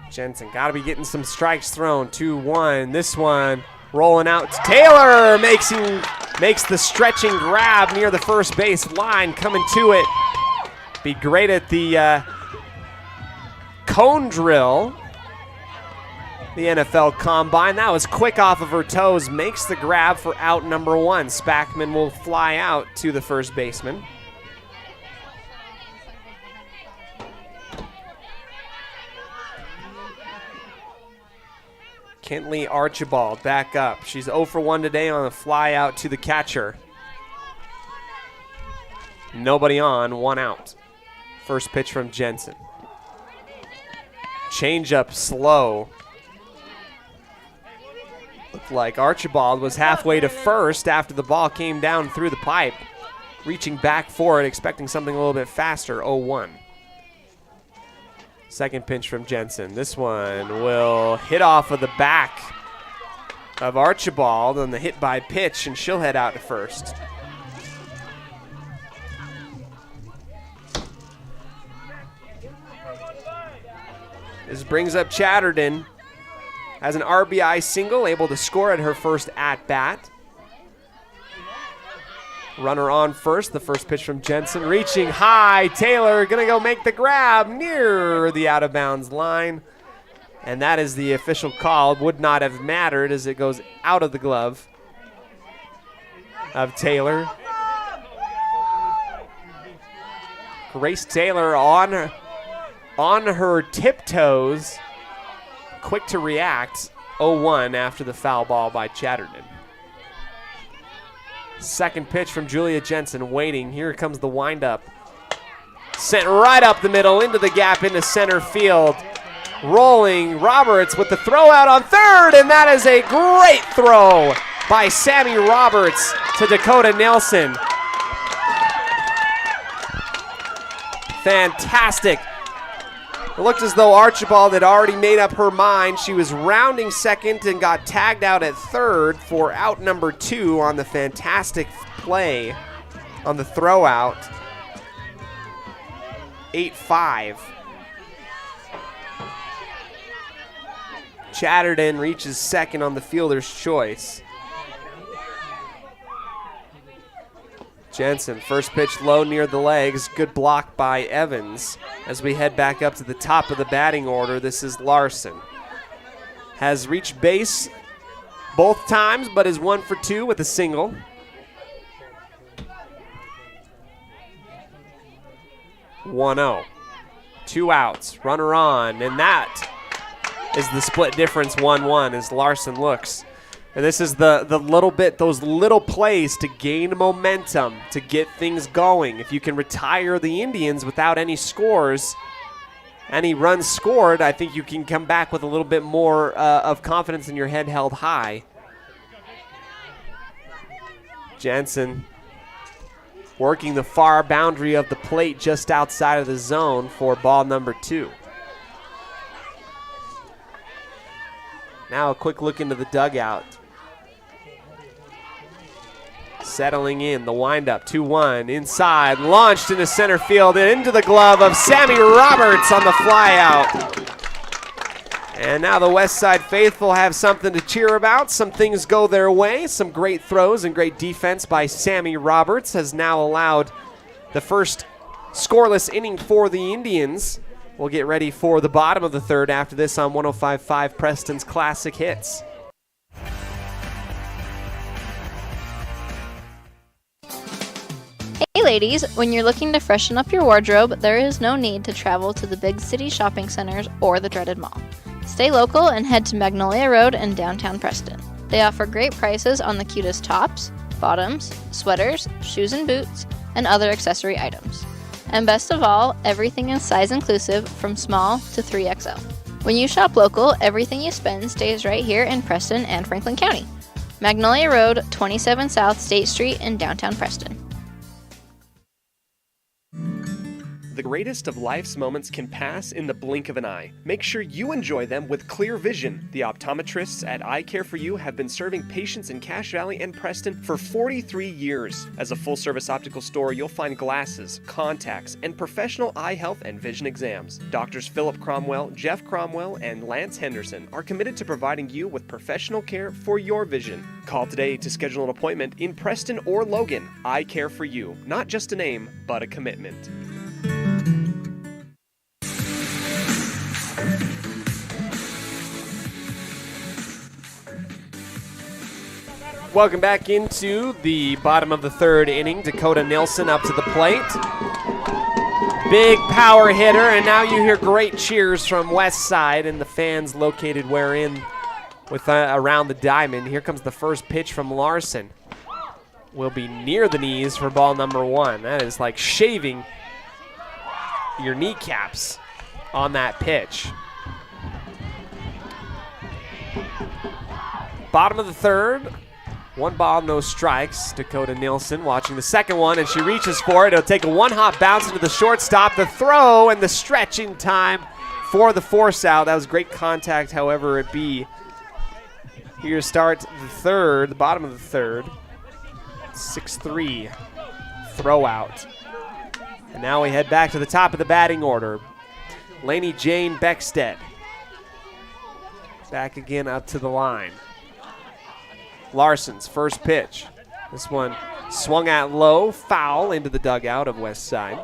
Jensen got to be getting some strikes thrown. 2-1. This one rolling out to Taylor. Makes the stretching grab near the first base line. Coming to it. Be great at the cone drill. The NFL Combine. That was quick off of her toes. Makes the grab for out number 1. Spackman will fly out to the first baseman. Kentley Archibald back up. She's 0 for 1 today on a fly out to the catcher. Nobody on, 1 out. First pitch from Jensen. Change up slow. Looked like Archibald was halfway to first after the ball came down through the pipe. Reaching back for it, expecting something a little bit faster, 0-1. Second pitch from Jensen. This one will hit off of the back of Archibald on the hit by pitch, and she'll head out to first. This brings up Chatterton. Has an RBI single, able to score at her first at-bat. Runner on first, the first pitch from Jensen. Reaching high, Taylor gonna go make the grab near the out-of-bounds line. And that is the official call. Would not have mattered as it goes out of the glove of Taylor. Grace Taylor on her tiptoes. Quick to react, 0-1 after the foul ball by Chatterton. Second pitch from Julia Jensen, waiting. Here comes the windup. Sent right up the middle, into the gap, into center field. Rolling Roberts with the throw out on third, and that is a great throw by Sammy Roberts to Dakota Nelson. Fantastic. It looked as though Archibald had already made up her mind. She was rounding second and got tagged out at third for out number 2 on the fantastic play on the throw out. 8-5. Chatterton reaches second on the fielder's choice. Jensen, first pitch low near the legs. Good block by Evans. As we head back up to the top of the batting order, this is Larson. Has reached base both times, but is 1 for 2 with a single. (1-0). 2 outs, runner on, and that is the split difference, 1-1, as Larson looks. And this is the little bit, those little plays to gain momentum, to get things going. If you can retire the Indians without any scores, any runs scored, I think you can come back with a little bit more of confidence in your head held high. Jensen working the far boundary of the plate just outside of the zone for ball number 2. Now a quick look into the dugout. Settling in, the windup, 2-1, inside, launched into center field, and into the glove of Sammy Roberts on the fly out. And now the West Side faithful have something to cheer about. Some things go their way. Some great throws and great defense by Sammy Roberts has now allowed the first scoreless inning for the Indians. We'll get ready for the bottom of the third after this on 105.5 Preston's Classic Hits. Hey ladies, when you're looking to freshen up your wardrobe, there is no need to travel to the big city shopping centers or the dreaded mall. Stay local and head to Magnolia Road in downtown Preston. They offer great prices on the cutest tops, bottoms, sweaters, shoes and boots, and other accessory items. And best of all, everything is size inclusive from small to 3XL. When you shop local, everything you spend stays right here in Preston and Franklin County. Magnolia Road, 27 South State Street in downtown Preston. The greatest of life's moments can pass in the blink of an eye. Make sure you enjoy them with clear vision. The optometrists at Eye Care for You have been serving patients in Cache Valley and Preston for 43 years. As a full-service optical store, you'll find glasses, contacts, and professional eye health and vision exams. Doctors Philip Cromwell, Jeff Cromwell, and Lance Henderson are committed to providing you with professional care for your vision. Call today to schedule an appointment in Preston or Logan. Eye Care for You. Not just a name, but a commitment. Welcome back into the bottom of the third inning. Dakota Nelson up to the plate. Big power hitter, and now you hear great cheers from West Side and the fans located wherein with around the diamond. Here comes the first pitch from Larson. Will be near the knees for ball number 1. That is like shaving your kneecaps on that pitch. Bottom of the third. 1 ball, no strikes. Dakota Nilsson watching the second one, and she reaches for it. It'll take a one-hop bounce into the shortstop. The throw and the stretch in time for the force out. That was great contact, however it be. Here to start the third, the bottom of the third. 6-3 throw out. And now we head back to the top of the batting order. Lainey Jane Beckstead back again up to the line. Larson's first pitch. This one swung at low, foul into the dugout of West Side.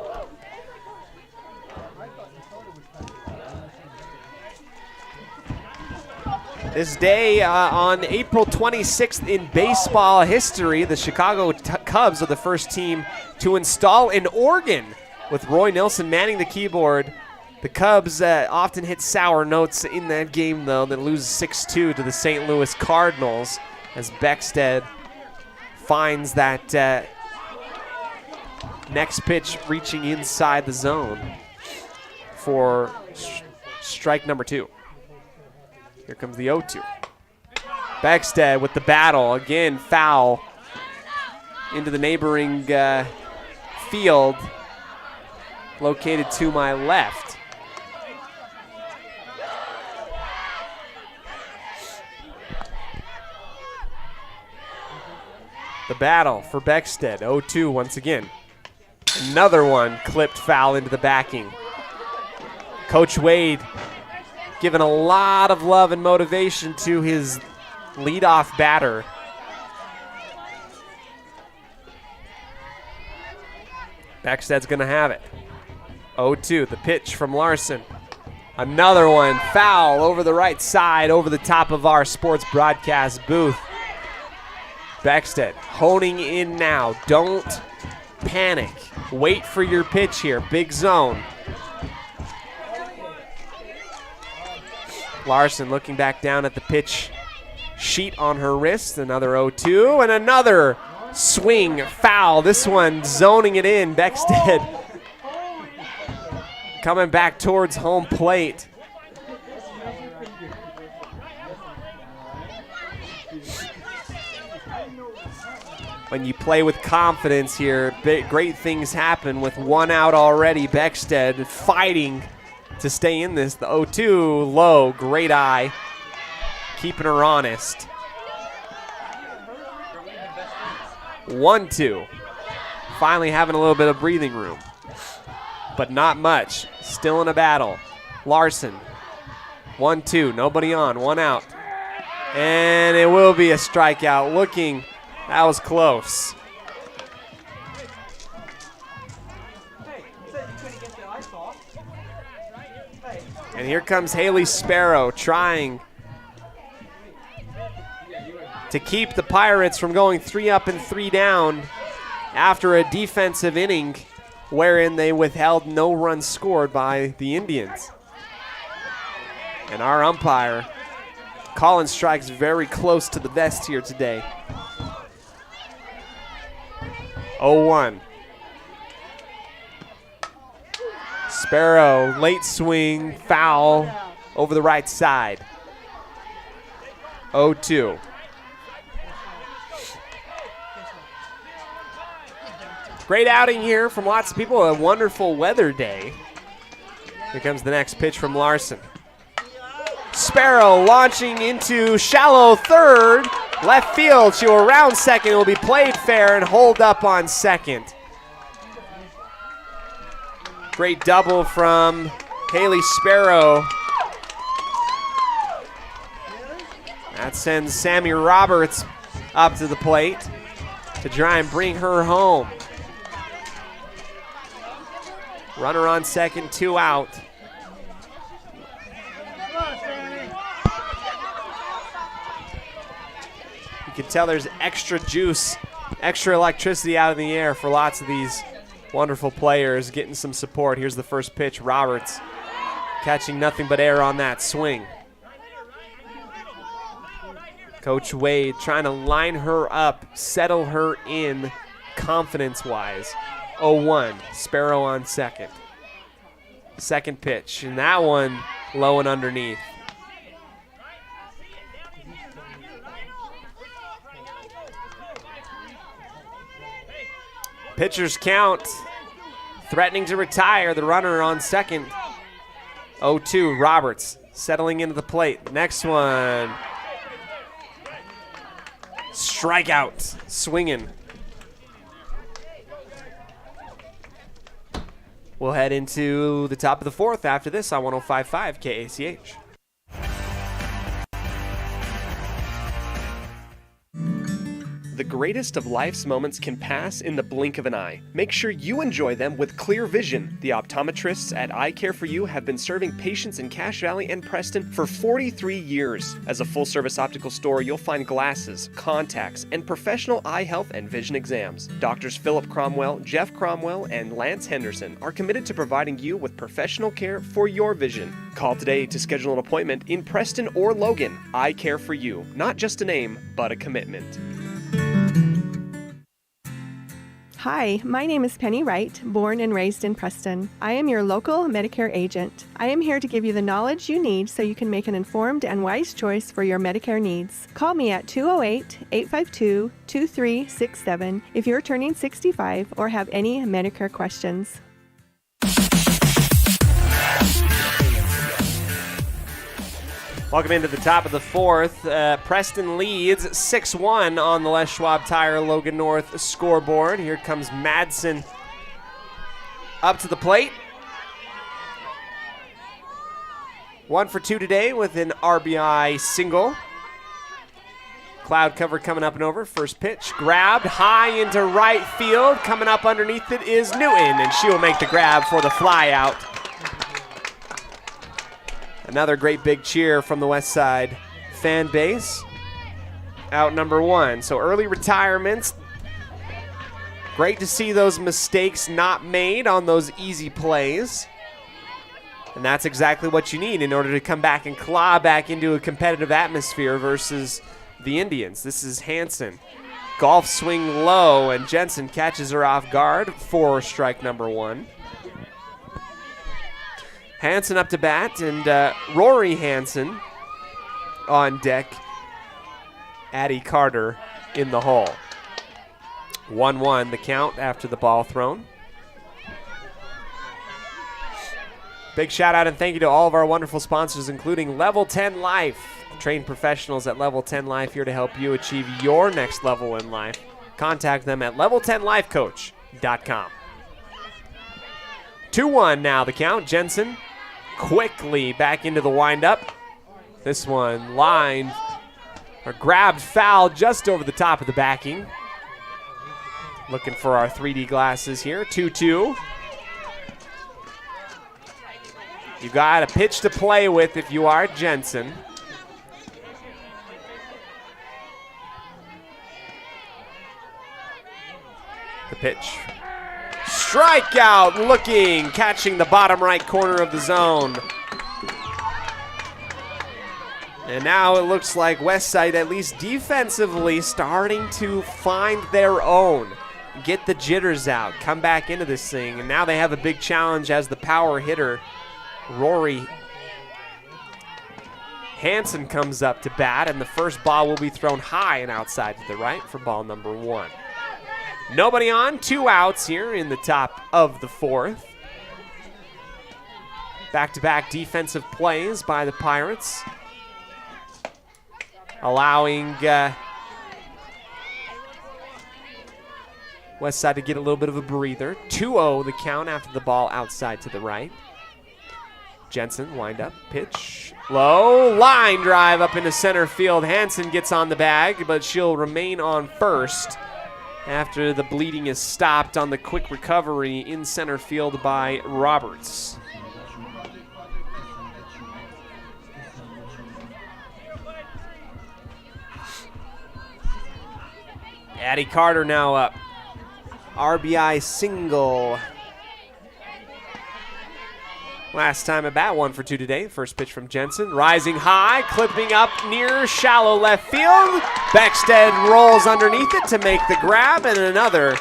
This day on April 26th in baseball history, the Chicago Cubs are the first team to install an organ with Roy Nilsson manning the keyboard. The Cubs often hit sour notes in that game, though, that loses 6-2 to the St. Louis Cardinals as Beckstead finds that next pitch reaching inside the zone for strike number 2. Here comes the 0-2. Beckstead with the battle. Again, foul into the neighboring field located to my left. The battle for Beckstead. 0-2 once again. Another one clipped foul into the backing. Coach Wade giving a lot of love and motivation to his leadoff batter. Beckstead's going to have it. 0-2, the pitch from Larson. Another one, foul over the right side, over the top of our sports broadcast booth. Beckstead honing in now. Don't panic. Wait for your pitch here. Big zone. Larson looking back down at the pitch sheet on her wrist. Another 0-2 and another swing foul. This one zoning it in. Beckstead coming back towards home plate. When you play with confidence here, great things happen with 1 out already. Beckstead fighting to stay in this. The 0-2 low, great eye, keeping her honest. 1-2, finally having a little bit of breathing room, but not much. Still in a battle. Larson, 1-2, nobody on, 1 out. And it will be a strikeout. Looking, that was close. And here comes Haley Sparrow trying to keep the Pirates from going 3 up and 3 down after a defensive inning wherein they withheld no runs scored by the Indians. And our umpire calling strikes very close to the vest here today. 0-1. Sparrow, late swing, foul over the right side. 0-2. Great outing here from lots of people. A wonderful weather day. Here comes the next pitch from Larson. Sparrow launching into shallow third. Left field, she will round second. It will be played fair and hold up on second. Great double from Haley Sparrow. That sends Sammy Roberts up to the plate to try and bring her home. Runner on second, 2 out. You can tell there's extra juice, extra electricity out in the air for lots of these wonderful players getting some support. Here's the first pitch. Roberts catching nothing but air on that swing. Coach Wade trying to line her up, settle her in confidence-wise. 0-1, Sparrow on second. Second pitch, and that one low and underneath. Pitcher's count, threatening to retire. The runner on second. 0-2, Roberts settling into the plate. Next one. Strikeout, swinging. We'll head into the top of the fourth after this on 105.5 KACH. The greatest of life's moments can pass in the blink of an eye. Make sure you enjoy them with clear vision. The optometrists at Eye Care For You have been serving patients in Cache Valley and Preston for 43 years. As a full-service optical store, you'll find glasses, contacts, and professional eye health and vision exams. Doctors Philip Cromwell, Jeff Cromwell, and Lance Henderson are committed to providing you with professional care for your vision. Call today to schedule an appointment in Preston or Logan. Eye Care For You. Not just a name, but a commitment. Hi, my name is Penny Wright, born and raised in Preston. I am your local Medicare agent. I am here to give you the knowledge you need so you can make an informed and wise choice for your Medicare needs. Call me at 208-852-2367 if you're turning 65 or have any Medicare questions. Welcome into the top of the fourth. Preston leads 6-1 on the Les Schwab Tire Logan North scoreboard. Here comes Madsen up to the plate. 1 for 2 today with an RBI single. Cloud cover coming up and over. First pitch grabbed high into right field. Coming up underneath it is Newton, and she will make the grab for the fly out. Another great big cheer from the West Side fan base. Out number 1. So early retirements. Great to see those mistakes not made on those easy plays. And that's exactly what you need in order to come back and claw back into a competitive atmosphere versus the Indians. This is Hansen. Golf swing low, and Jensen catches her off guard for strike number 1. Hansen up to bat, and Rory Hansen on deck. Addie Carter in the hole. 1-1 the count after the ball thrown. Big shout out and thank you to all of our wonderful sponsors, including Level 10 Life. Trained professionals at Level 10 Life here to help you achieve your next level in life. Contact them at level10lifecoach.com. 2-1 now the count. Jensen quickly back into the windup. This one lined or grabbed foul just over the top of the backing. Looking for our 3D glasses here. 2-2. You got a pitch to play with if you are Jensen. The pitch. Strikeout looking, catching the bottom right corner of the zone. And now it looks like Westside, at least defensively, starting to find their own. Get the jitters out, come back into this thing. And now they have a big challenge as the power hitter, Rory Hansen, comes up to bat. And the first ball will be thrown high and outside to the right for ball number 1. Nobody on, 2 outs here in the top of the fourth. Back-to-back defensive plays by the Pirates, allowing Westside to get a little bit of a breather. 2-0 the count after the ball outside to the right. Jensen wind up, pitch, low, line drive up into center field. Hansen gets on the bag, but she'll remain on first after the bleeding is stopped on the quick recovery in center field by Roberts. Addie Carter now up. RBI single. Last time at bat, 1 for 2 today. First pitch from Jensen, rising high, clipping up near shallow left field. Beckstead rolls underneath it to make the grab, and another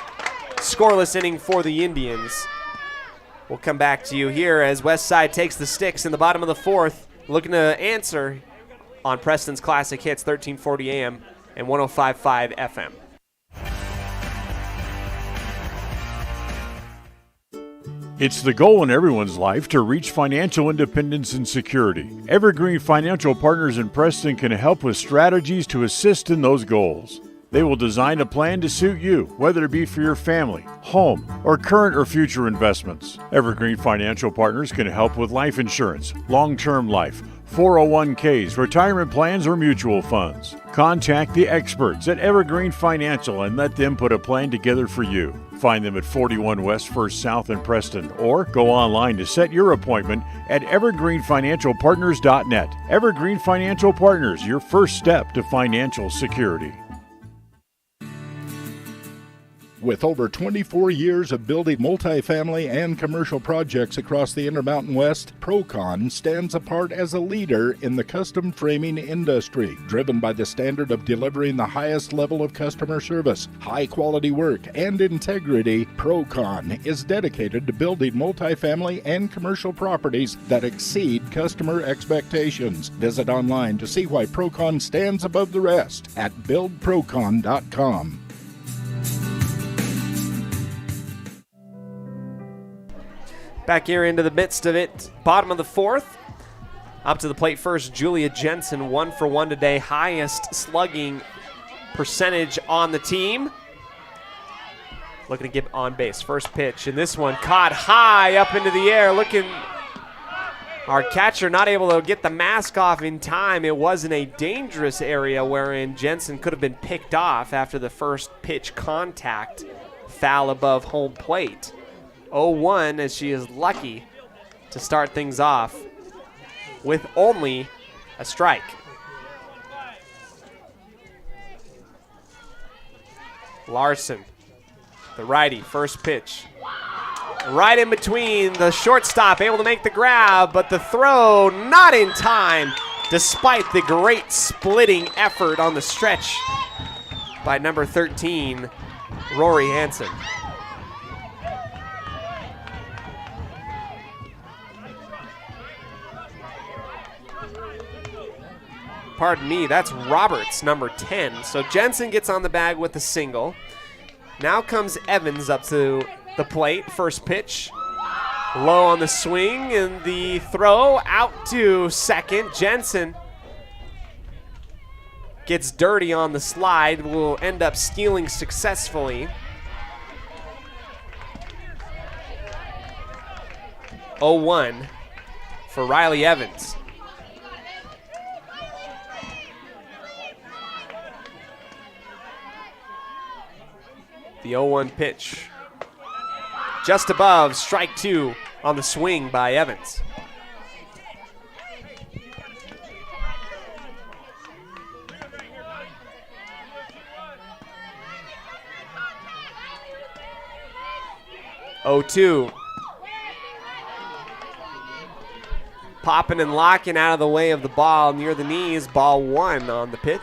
scoreless inning for the Indians. We'll come back to you here as Westside takes the sticks in the bottom of the 4th, looking to answer on Preston's Classic Hits, 1340 AM and 105.5 FM. It's the goal in everyone's life to reach financial independence and security. Evergreen Financial Partners in Preston can help with strategies to assist in those goals. They will design a plan to suit you, whether it be for your family, home, or current or future investments. Evergreen Financial Partners can help with life insurance, long-term life, 401ks, retirement plans, or mutual funds. Contact the experts at Evergreen Financial and let them put a plan together for you. Find them at 41 West 1st South in Preston, or go online to set your appointment at evergreenfinancialpartners.net. Evergreen Financial Partners, your first step to financial security. With over 24 years of building multifamily and commercial projects across the Intermountain West, Procon stands apart as a leader in the custom framing industry, driven by the standard of delivering the highest level of customer service, high-quality work, and integrity. Procon is dedicated to building multifamily and commercial properties that exceed customer expectations. Visit online to see why Procon stands above the rest at buildprocon.com. Back here into the midst of it, bottom of the 4th. Up to the plate first, Julia Jensen, 1 for 1 today, highest slugging percentage on the team. Looking to get on base. First pitch, and this one caught high up into the air. Our catcher not able to get the mask off in time. It was in a dangerous area wherein Jensen could have been picked off after the first pitch contact. Foul above home plate. 0-1 as she is lucky to start things off with only a strike. Larson, the righty, first pitch. Right in between the shortstop, able to make the grab, but the throw not in time despite the great splitting effort on the stretch by number 13, Rory Hansen. Pardon me, that's Roberts, number 10. So Jensen gets on the bag with a single. Now comes Evans up to the plate. First pitch, low on the swing, and the throw out to second. Jensen gets dirty on the slide, will end up stealing successfully. 0-1 for Riley Evans. The 0-1 pitch. Just above, strike 2 on the swing by Evans. Oh-2. Popping and locking out of the way of the ball near the knees. Ball 1 on the pitch.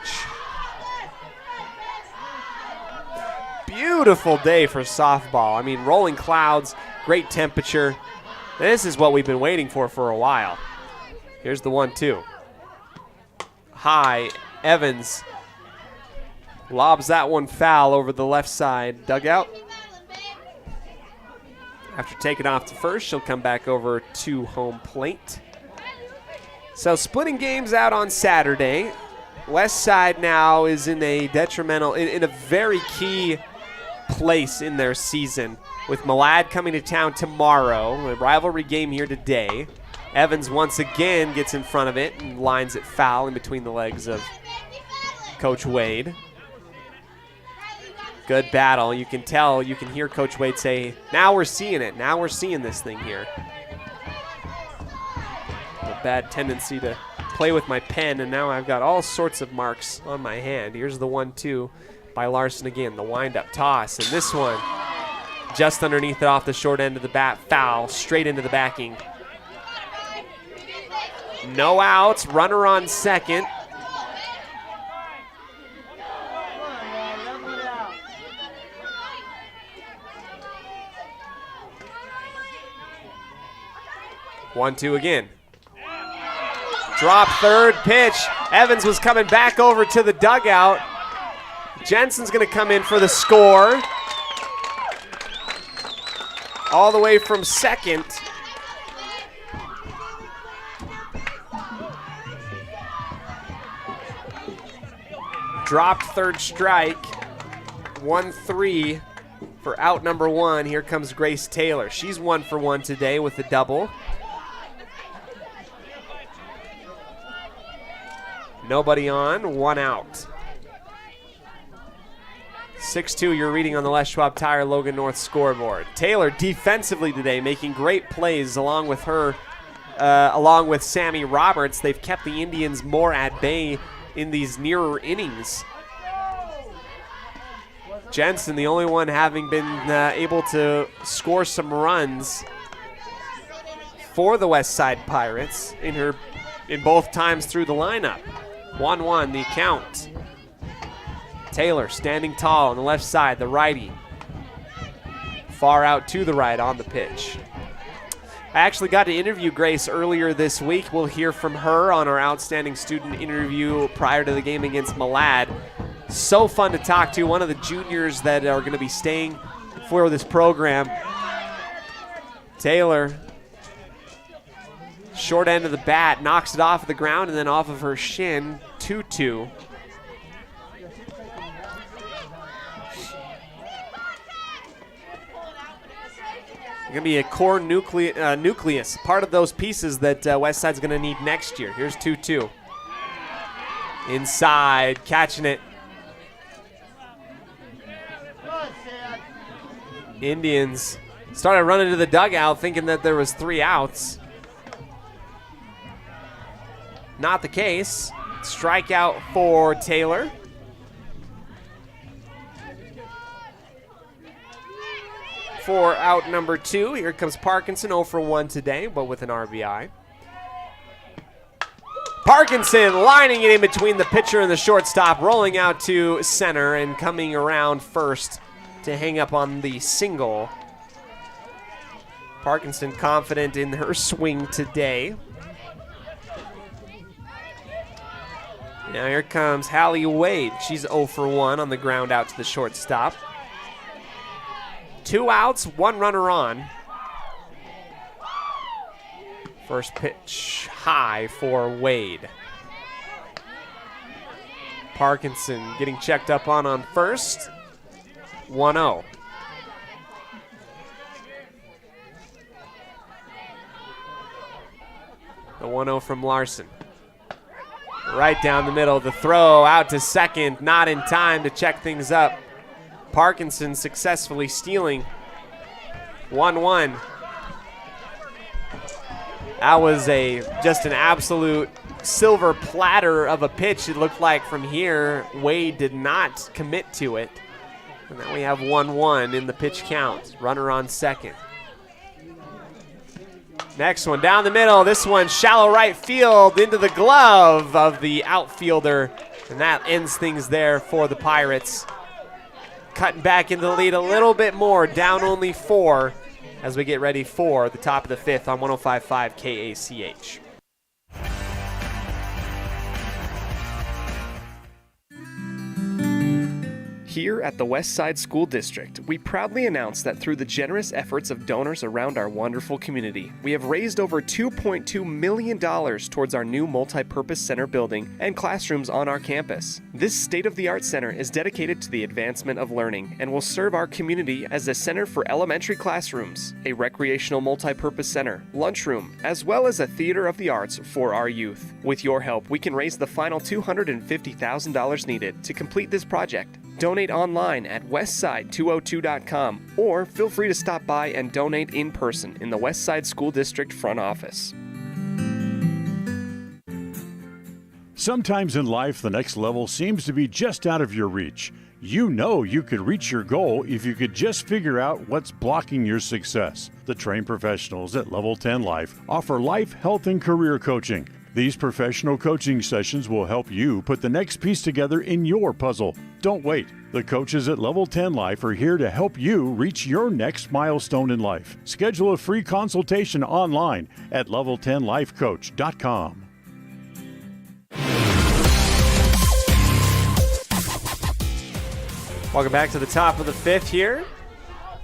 Beautiful day for softball. I mean, rolling clouds, great temperature. This is what we've been waiting for a while. Here's the 1-2. High, Evans lobs that one foul over the left side dugout. After taking off to first, she'll come back over to home plate. So splitting games out on Saturday. West Side now is in a detrimental, in a very key place in their season with Malad coming to town tomorrow, a rivalry game here today. Evans once again gets in front of it and lines it foul in between the legs of Coach Wade. Good battle. You can tell, you can hear Coach Wade say, now we're seeing it. Now we're seeing this thing here. A bad tendency to play with my pen, and now I've got all sorts of marks on my hand. Here's the 1-2. By Larson again, the wind-up toss, and this one just underneath it off the short end of the bat, foul, straight into the backing No outs, runner on second. One, two again. Drop third pitch. Evans was coming back over to the dugout. Jensen's going to come in for the score. All the way from second. Dropped third strike. 1-3 for out number one. Here comes Grace Taylor. She's 1 for 1 today with a double. Nobody on, 1 out. 6-2 you're reading on the Les Schwab Tire Logan North scoreboard. Taylor defensively today making great plays along with her, along with Sammy Roberts. They've kept the Indians more at bay in these nearer innings. Jensen, the only one having been able to score some runs for the West Side Pirates in both times through the lineup. 1-1 the count. Taylor standing tall on the left side, the righty. Far out to the right on the pitch. I actually got to interview Grace earlier this week. We'll hear from her on our outstanding student interview prior to the game against Malad. So fun to talk to. One of the juniors that are going to be staying for this program. Taylor, short end of the bat, knocks it off the ground and then off of her shin. 2-2. Going to be a core nucleus, part of those pieces that Westside's going to need next year. Here's 2-2. Inside, catching it. Indians started running to the dugout thinking that there was 3 outs. Not the case. Strikeout for Taylor. For out number 2, here comes Parkinson, 0 for 1 today, but with an RBI. Parkinson lining it in between the pitcher and the shortstop, rolling out to center and coming around first to hang up on the single. Parkinson confident in her swing today. Now here comes Hallie Wade. She's 0 for 1 on the ground out to the shortstop. 2 outs, 1 runner on. First pitch high for Wade. Parkinson getting checked up on first. 1-0. The 1-0 from Larson. Right down the middle, the throw out to second, not in time to check things up. Parkinson successfully stealing. 1-1. That was just an absolute silver platter of a pitch. It looked like from here, Wade did not commit to it. And then we have 1-1 in the pitch count. Runner on second. Next one down the middle. This one shallow right field into the glove of the outfielder. And that ends things there for the Pirates. Cutting back into the lead a little bit more, down only 4 as we get ready for the top of the 5th on 105.5 KACH. Here at the West Side School District, we proudly announce that through the generous efforts of donors around our wonderful community, we have raised over $2.2 million towards our new multi-purpose center building and classrooms on our campus. This state-of-the-art center is dedicated to the advancement of learning and will serve our community as a center for elementary classrooms, a recreational multi-purpose center, lunchroom, as well as a theater of the arts for our youth. With your help, we can raise the final $250,000 needed to complete this project. Donate online at westside202.com or feel free to stop by and donate in person in the West Side School District front office. Sometimes in life, the next level seems to be just out of your reach. You know you could reach your goal if you could just figure out what's blocking your success. The trained professionals at Level 10 Life offer life, health, and career coaching. These professional coaching sessions will help you put the next piece together in your puzzle. Don't wait. The coaches at Level 10 Life are here to help you reach your next milestone in life. Schedule a free consultation online at level10lifecoach.com. Welcome back to the top of the 5th here.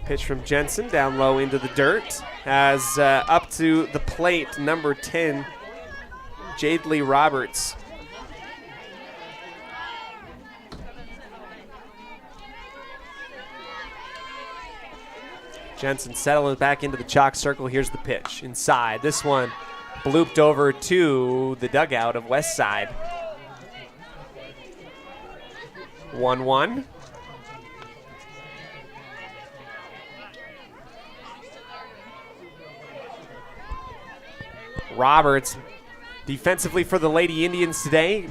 Pitch from Jensen down low into the dirt. As up to the plate, number 10, Jadely Roberts. Jensen settling back into the chalk circle. Here's the pitch. Inside. This one blooped over to the dugout of West Side. 1-1. Roberts defensively for the Lady Indians today,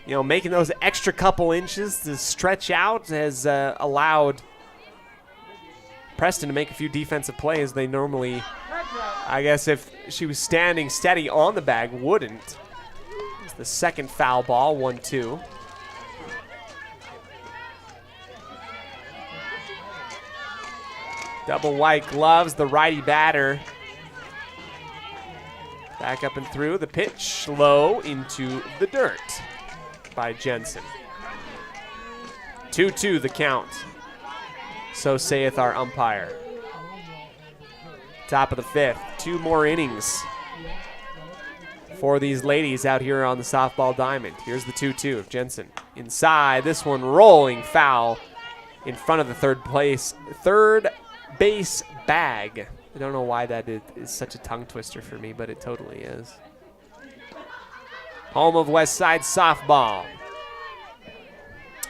making those extra couple inches to stretch out has allowed Preston to make a few defensive plays they normally, I guess if she was standing steady on the bag, wouldn't. It's the second foul ball, 1-2. Double white gloves, the righty batter. Back up and through. The pitch low into the dirt by Jensen. 2-2 the count. So saith our umpire. Top of the 5th. 2 more innings for these ladies out here on the softball diamond. Here's the 2-2 of Jensen. Inside. This one rolling foul in front of the third base bag. I don't know why that is such a tongue twister for me, but it totally is. Home of West Side softball.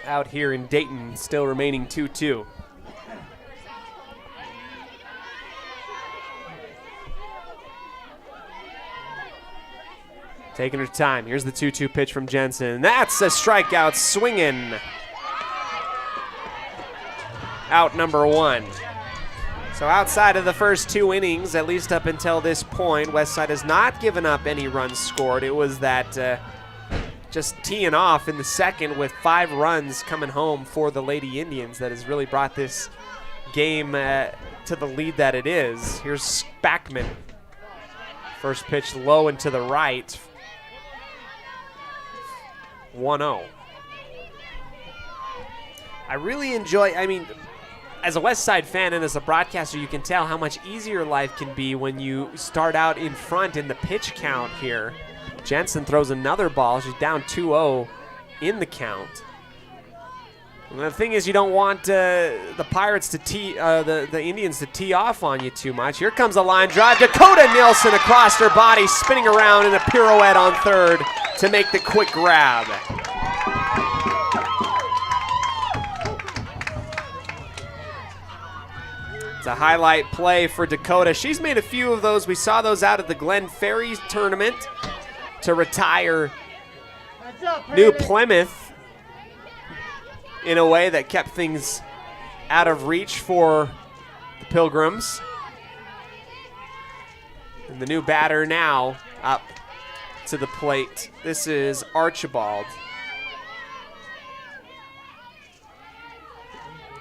Out here in Dayton, still remaining 2-2. Taking her time. Here's the 2-2 pitch from Jensen. That's a strikeout swinging. Out number 1. So outside of the first 2 innings, at least up until this point, Westside has not given up any runs scored. It was that just teeing off in the second with 5 runs coming home for the Lady Indians that has really brought this game to the lead that it is. Here's Spackman. First pitch low and to the right. 1-0. I really enjoy, as a West Side fan and as a broadcaster, you can tell how much easier life can be when you start out in front in the pitch count here. Jensen throws another ball. She's down 2-0 in the count. And the thing is, you don't want the Pirates to the Indians to tee off on you too much. Here comes a line drive. Dakota Nilsson across her body, spinning around in a pirouette on third to make the quick grab. It's a highlight play for Dakota. She's made a few of those. We saw those out at the Glen Ferry tournament to retire New Plymouth in a way that kept things out of reach for the Pilgrims. And the new batter now up to the plate. This is Archibald.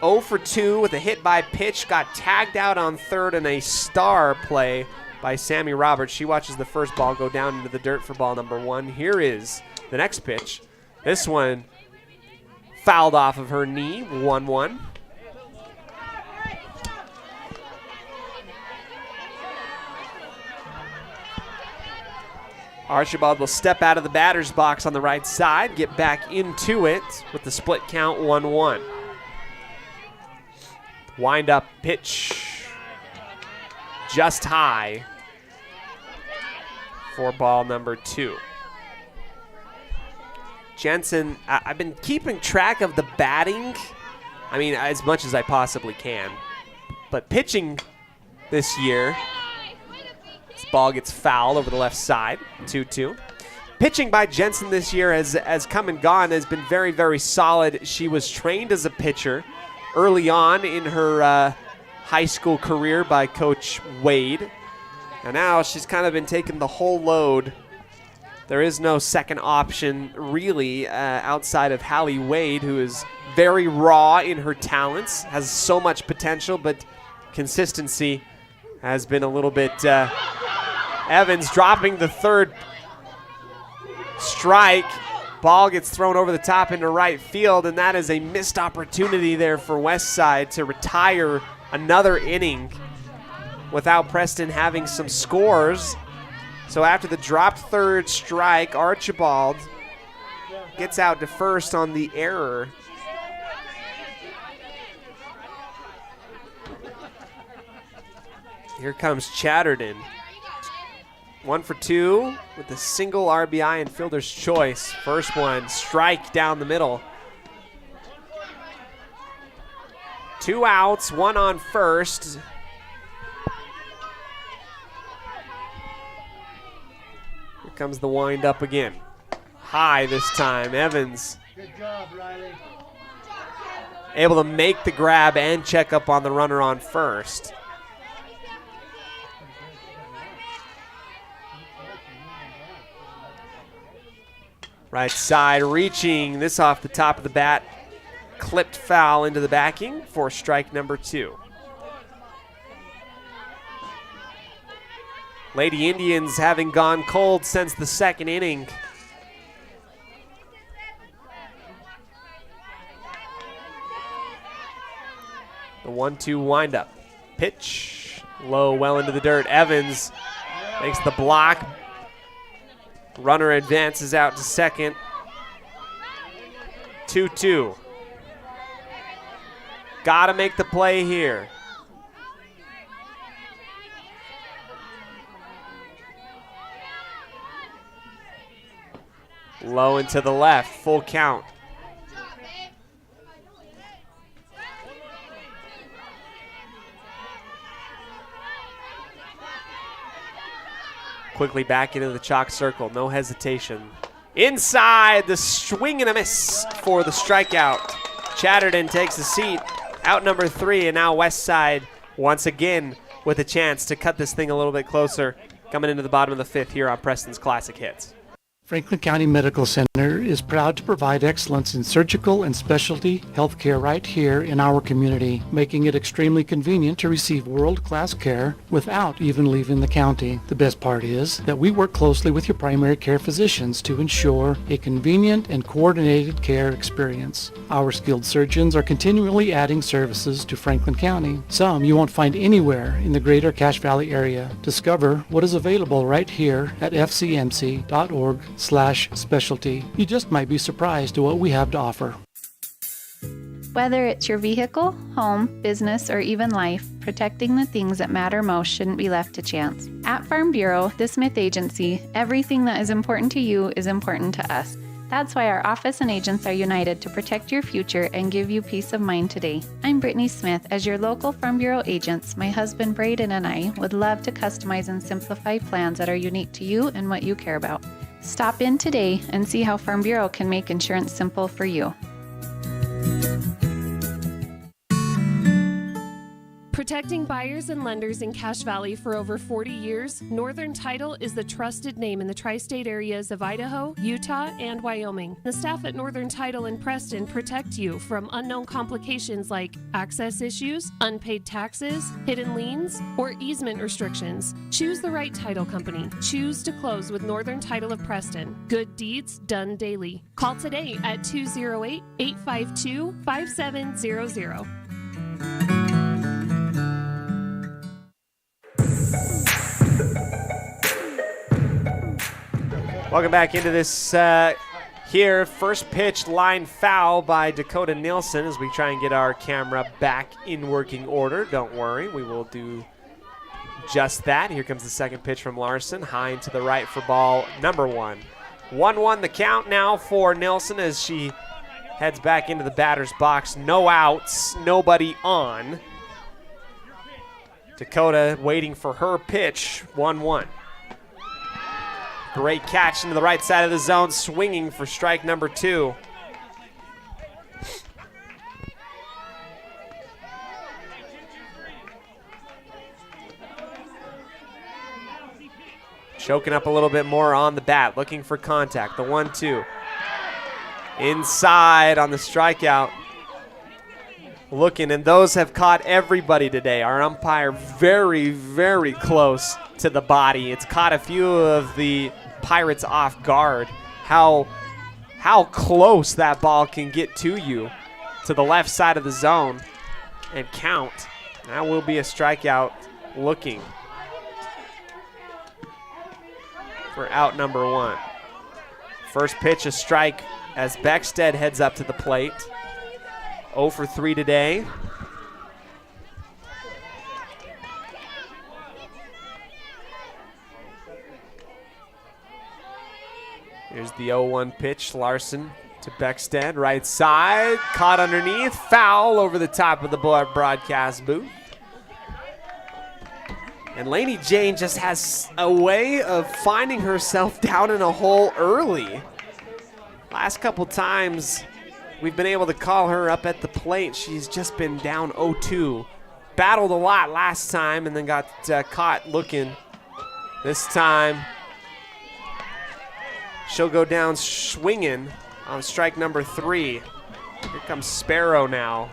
0 for 2 with a hit by pitch. Got tagged out on third in a star play by Sammy Roberts. She watches the first ball go down into the dirt for ball number 1. Here is the next pitch. This one fouled off of her knee. 1-1. Archibald will step out of the batter's box on the right side, get back into it with the split count 1-1. Wind up pitch just high for ball number 2. Jensen, I've been keeping track of the batting, as much as I possibly can. But pitching this year, this ball gets fouled over the left side, 2-2. Pitching by Jensen this year has come and gone, has been very, very solid. She was trained as a pitcher early on in her high school career by Coach Wade. And now she's kind of been taking the whole load There is no second option, really, outside of Hallie Wade, who is very raw in her talents, has so much potential, but consistency has been a little bit. Evans dropping the third strike. Ball gets thrown over the top into right field, and that is a missed opportunity there for Westside to retire another inning without Preston having some scores. So after the dropped third strike, Archibald gets out to first on the error. Here comes Chatterton. 1 for 2 with a single RBI and fielder's choice. First one, strike down the middle. 2 outs, 1 on first. Here comes the wind up again. High this time, Evans. Good job, Riley. Able to make the grab and check up on the runner on first. Right side reaching, this off the top of the bat. Clipped foul into the backing for strike number 2. Lady Indians having gone cold since the second inning. The 1-2 windup. Pitch, low, well into the dirt. Evans makes the block. Runner advances out to second. 2-2. Gotta make the play here. Low and to the left, full count. Quickly back into the chalk circle, no hesitation. Inside, the swing and a miss for the strikeout. Chatterton takes a seat, out number 3, and now Westside once again with a chance to cut this thing a little bit closer, coming into the bottom of the 5th here on Preston's Classic Hits. Franklin County Medical Center is proud to provide excellence in surgical and specialty healthcare right here in our community, making it extremely convenient to receive world-class care without even leaving the county. The best part is that we work closely with your primary care physicians to ensure a convenient and coordinated care experience. Our skilled surgeons are continually adding services to Franklin County, some you won't find anywhere in the greater Cache Valley area. Discover what is available right here at fcmc.org/specialty. You just might be surprised at what we have to offer. Whether it's your vehicle, home, business, or even life, protecting the things that matter most shouldn't be left to chance. At Farm Bureau, the Smith Agency, everything that is important to you is important to us. That's why our office and agents are united to protect your future and give you peace of mind today. I'm Brittany Smith. As your local Farm Bureau agents, my husband Braden and I would love to customize and simplify plans that are unique to you and what you care about. Stop in today and see how Farm Bureau can make insurance simple for you. Protecting buyers and lenders in Cache Valley for over 40 years, Northern Title is the trusted name in the tri-state areas of Idaho, Utah, and Wyoming. The staff at Northern Title in Preston protect you from unknown complications like access issues, unpaid taxes, hidden liens, or easement restrictions. Choose the right title company. Choose to close with Northern Title of Preston. Good deeds done daily. Call today at 208-852-5700. Welcome back into this here. First pitch line foul by Dakota Nielsen as we try and get our camera back in working order. Don't worry, we will do just that. Here comes the second pitch from Larson. High and to the right for ball number 1. 1-1 the count now for Nielsen as she heads back into the batter's box. No outs, nobody on. Dakota waiting for her pitch. 1-1. Great catch into the right side of the zone, swinging for strike number 2. Choking up a little bit more on the bat, looking for contact. The 1-2. Inside on the strikeout. Looking, and those have caught everybody today. Our umpire very, very close to the body. It's caught a few of the Pirates off guard. How close that ball can get to you, to the left side of the zone, and count. That will be a strikeout looking for out number 1. First pitch, a strike as Beckstead heads up to the plate. 0 for 3 today. Here's the 0-1 pitch. Larson to Beckstead. Right side. Caught underneath. Foul over the top of the broadcast booth. And Lainey Jane just has a way of finding herself down in a hole early. Last couple times we've been able to call her up at the plate. She's just been down 0-2. Battled a lot last time and then got caught looking. This time she'll go down swinging on strike number 3. Here comes Sparrow now.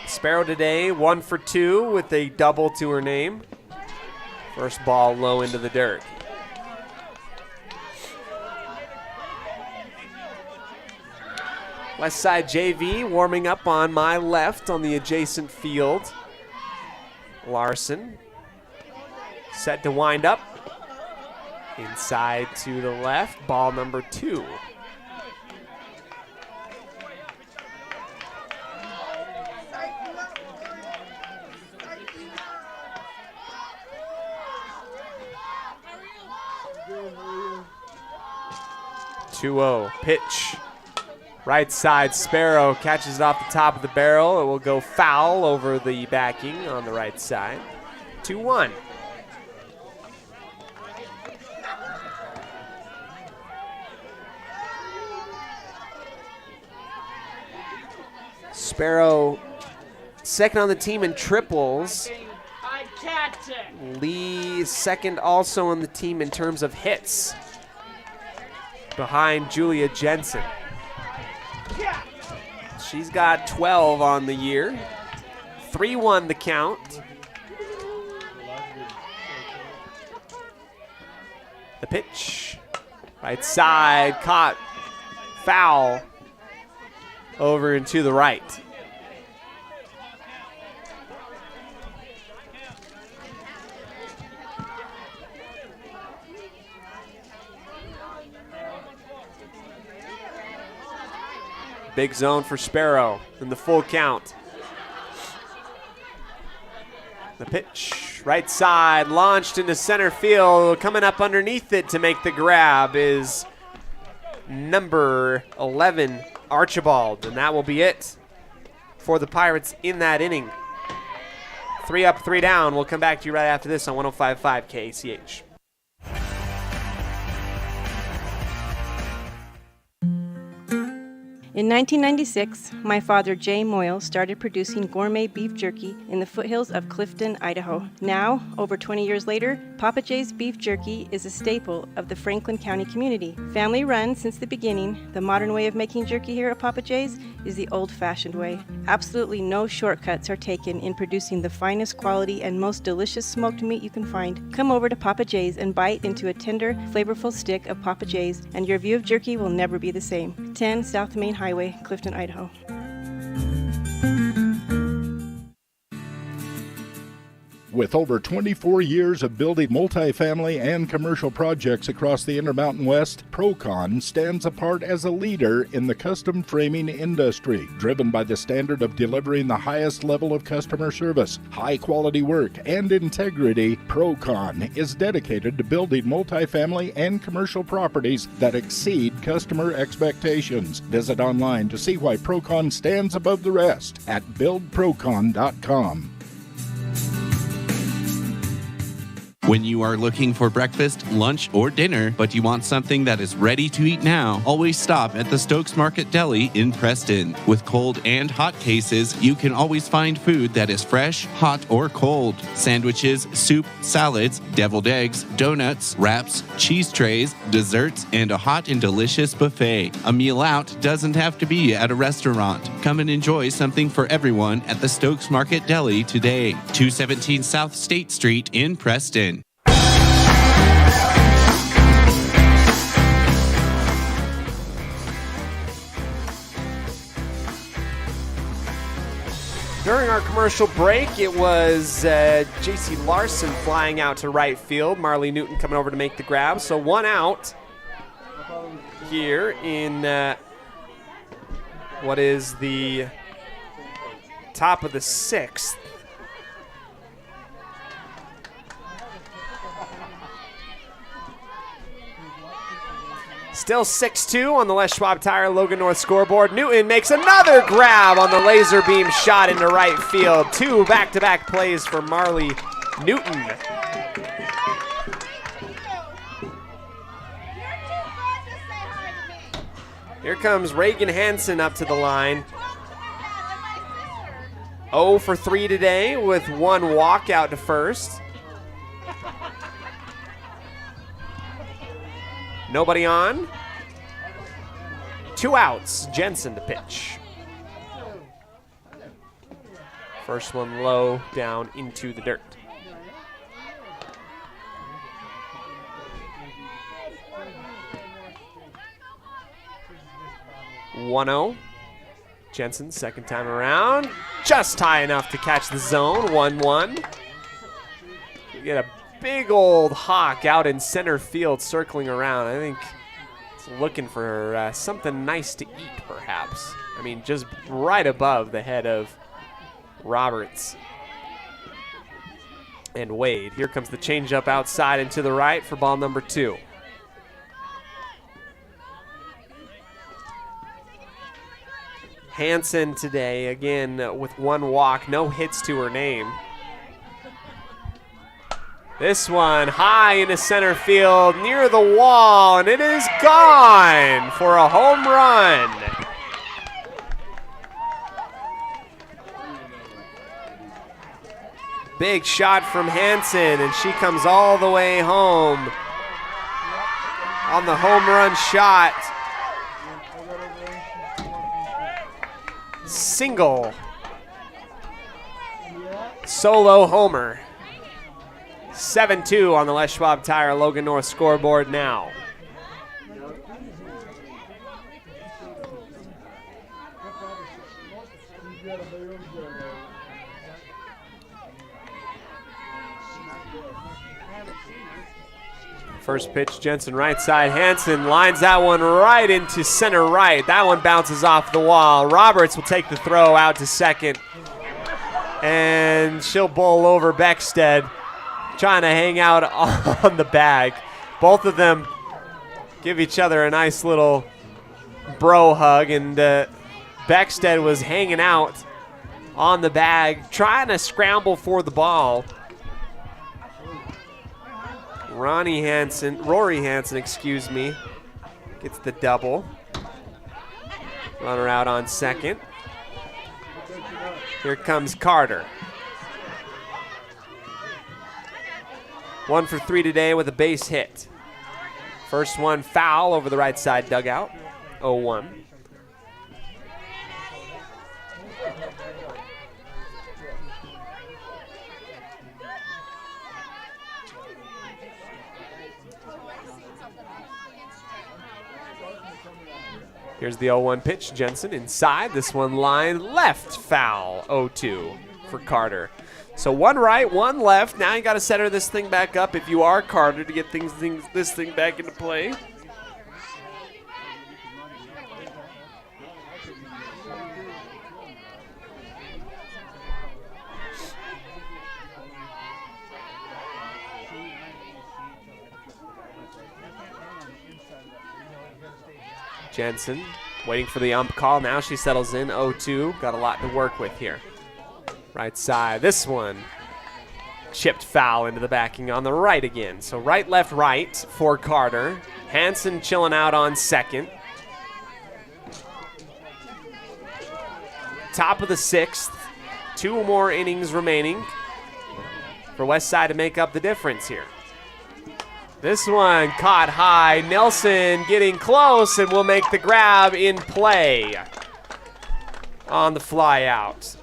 Sparrow today 1 for 2 with a double to her name. First ball low into the dirt. West Side JV warming up on my left on the adjacent field. Larson set to wind up. Inside to the left, ball number 2. Pitch. Right side, Sparrow catches it off the top of the barrel. It will go foul over the backing on the right side. 2-1. Sparrow second on the team in triples. Lee second also on the team in terms of hits, behind Julia Jensen. She's got 12 on the year. 3-1 the count. The pitch. Right side, caught. Foul. Over and to the right. Big zone for Sparrow in the full count. The pitch, right side, launched into center field. Coming up underneath it to make the grab is number 11, Archibald. And that will be it for the Pirates in that inning. 3 up, 3 down. We'll come back to you right after this on 105.5 KACH. In 1996, my father, Jay Moyle, started producing gourmet beef jerky in the foothills of Clifton, Idaho. Now, over 20 years later, Papa Jay's beef jerky is a staple of the Franklin County community. Family run since the beginning, the modern way of making jerky here at Papa Jay's is the old-fashioned way. Absolutely no shortcuts are taken in producing the finest quality and most delicious smoked meat you can find. Come over to Papa Jay's and bite into a tender, flavorful stick of Papa Jay's, and your view of jerky will never be the same. 10 South Main Highway, Clifton, Idaho. With over 24 years of building multifamily and commercial projects across the Intermountain West, Procon stands apart as a leader in the custom framing industry, driven by the standard of delivering the highest level of customer service, high-quality work, and integrity. Procon is dedicated to building multifamily and commercial properties that exceed customer expectations. Visit online to see why Procon stands above the rest at buildprocon.com. When you are looking for breakfast, lunch, or dinner, but you want something that is ready to eat now, always stop at the Stokes Market Deli in Preston. With cold and hot cases, you can always find food that is fresh, hot, or cold. Sandwiches, soup, salads, deviled eggs, donuts, wraps, cheese trays, desserts, and a hot and delicious buffet. A meal out doesn't have to be at a restaurant. Come and enjoy something for everyone at the Stokes Market Deli today. 217 South State Street in Preston. During our commercial break, it was J.C. Larson flying out to right field. Marley Newton coming over to make the grab. So one out here in what is the top of the sixth. Still 6-2 on the Les Schwab Tire Logan North scoreboard. Newton makes another grab on the laser beam shot into right field. 2 back-to-back plays for Marley Newton. Here comes Reagan Hansen up to the line. 0 for 3 today with 1 walk out to first. Nobody on. 2 outs. Jensen to pitch. First one low, down into the dirt. (1-0). Jensen, second time around. Just high enough to catch the zone. 1-1. You get a big old hawk out in center field circling around. I think it's looking for something nice to eat, perhaps. I mean, just right above the head of Roberts and Wade. Here comes the changeup outside and to the right for ball number 2. Hansen today, again, with 1 walk, no hits to her name. This one high into center field, near the wall, and it is gone for a home run. Big shot from Hansen, and she comes all the way home on the home run shot. Single. Solo homer. 7-2 on the Les Schwab Tire Logan North scoreboard now. First pitch, Jensen right side. Hansen lines that one right into center right. That one bounces off the wall. Roberts will take the throw out to second. And she'll bowl over Beckstead, trying to hang out on the bag. Both of them give each other a nice little bro hug, and Beckstead was hanging out on the bag, trying to scramble for the ball. Rory Hansen, excuse me, gets the double. Runner out on second. Here comes Carter. 1 for 3 today with a base hit. First one foul over the right side dugout. 0-1. Here's the 0-1 pitch. Jensen inside. This one line left, foul. 0-2 for Carter. So 1 right, 1 left. Now you got to center this thing back up if you are Carter to get this thing back into play. Jensen waiting for the ump call. Now she settles in. 0-2. Got a lot to work with here. Right side. This one chipped foul into the backing on the right again. So right, left, right for Carter. Hansen chilling out on second. Top of the 6th. 2 more innings remaining for Westside to make up the difference here. This one caught high. Nelson getting close and will make the grab in play on the fly out.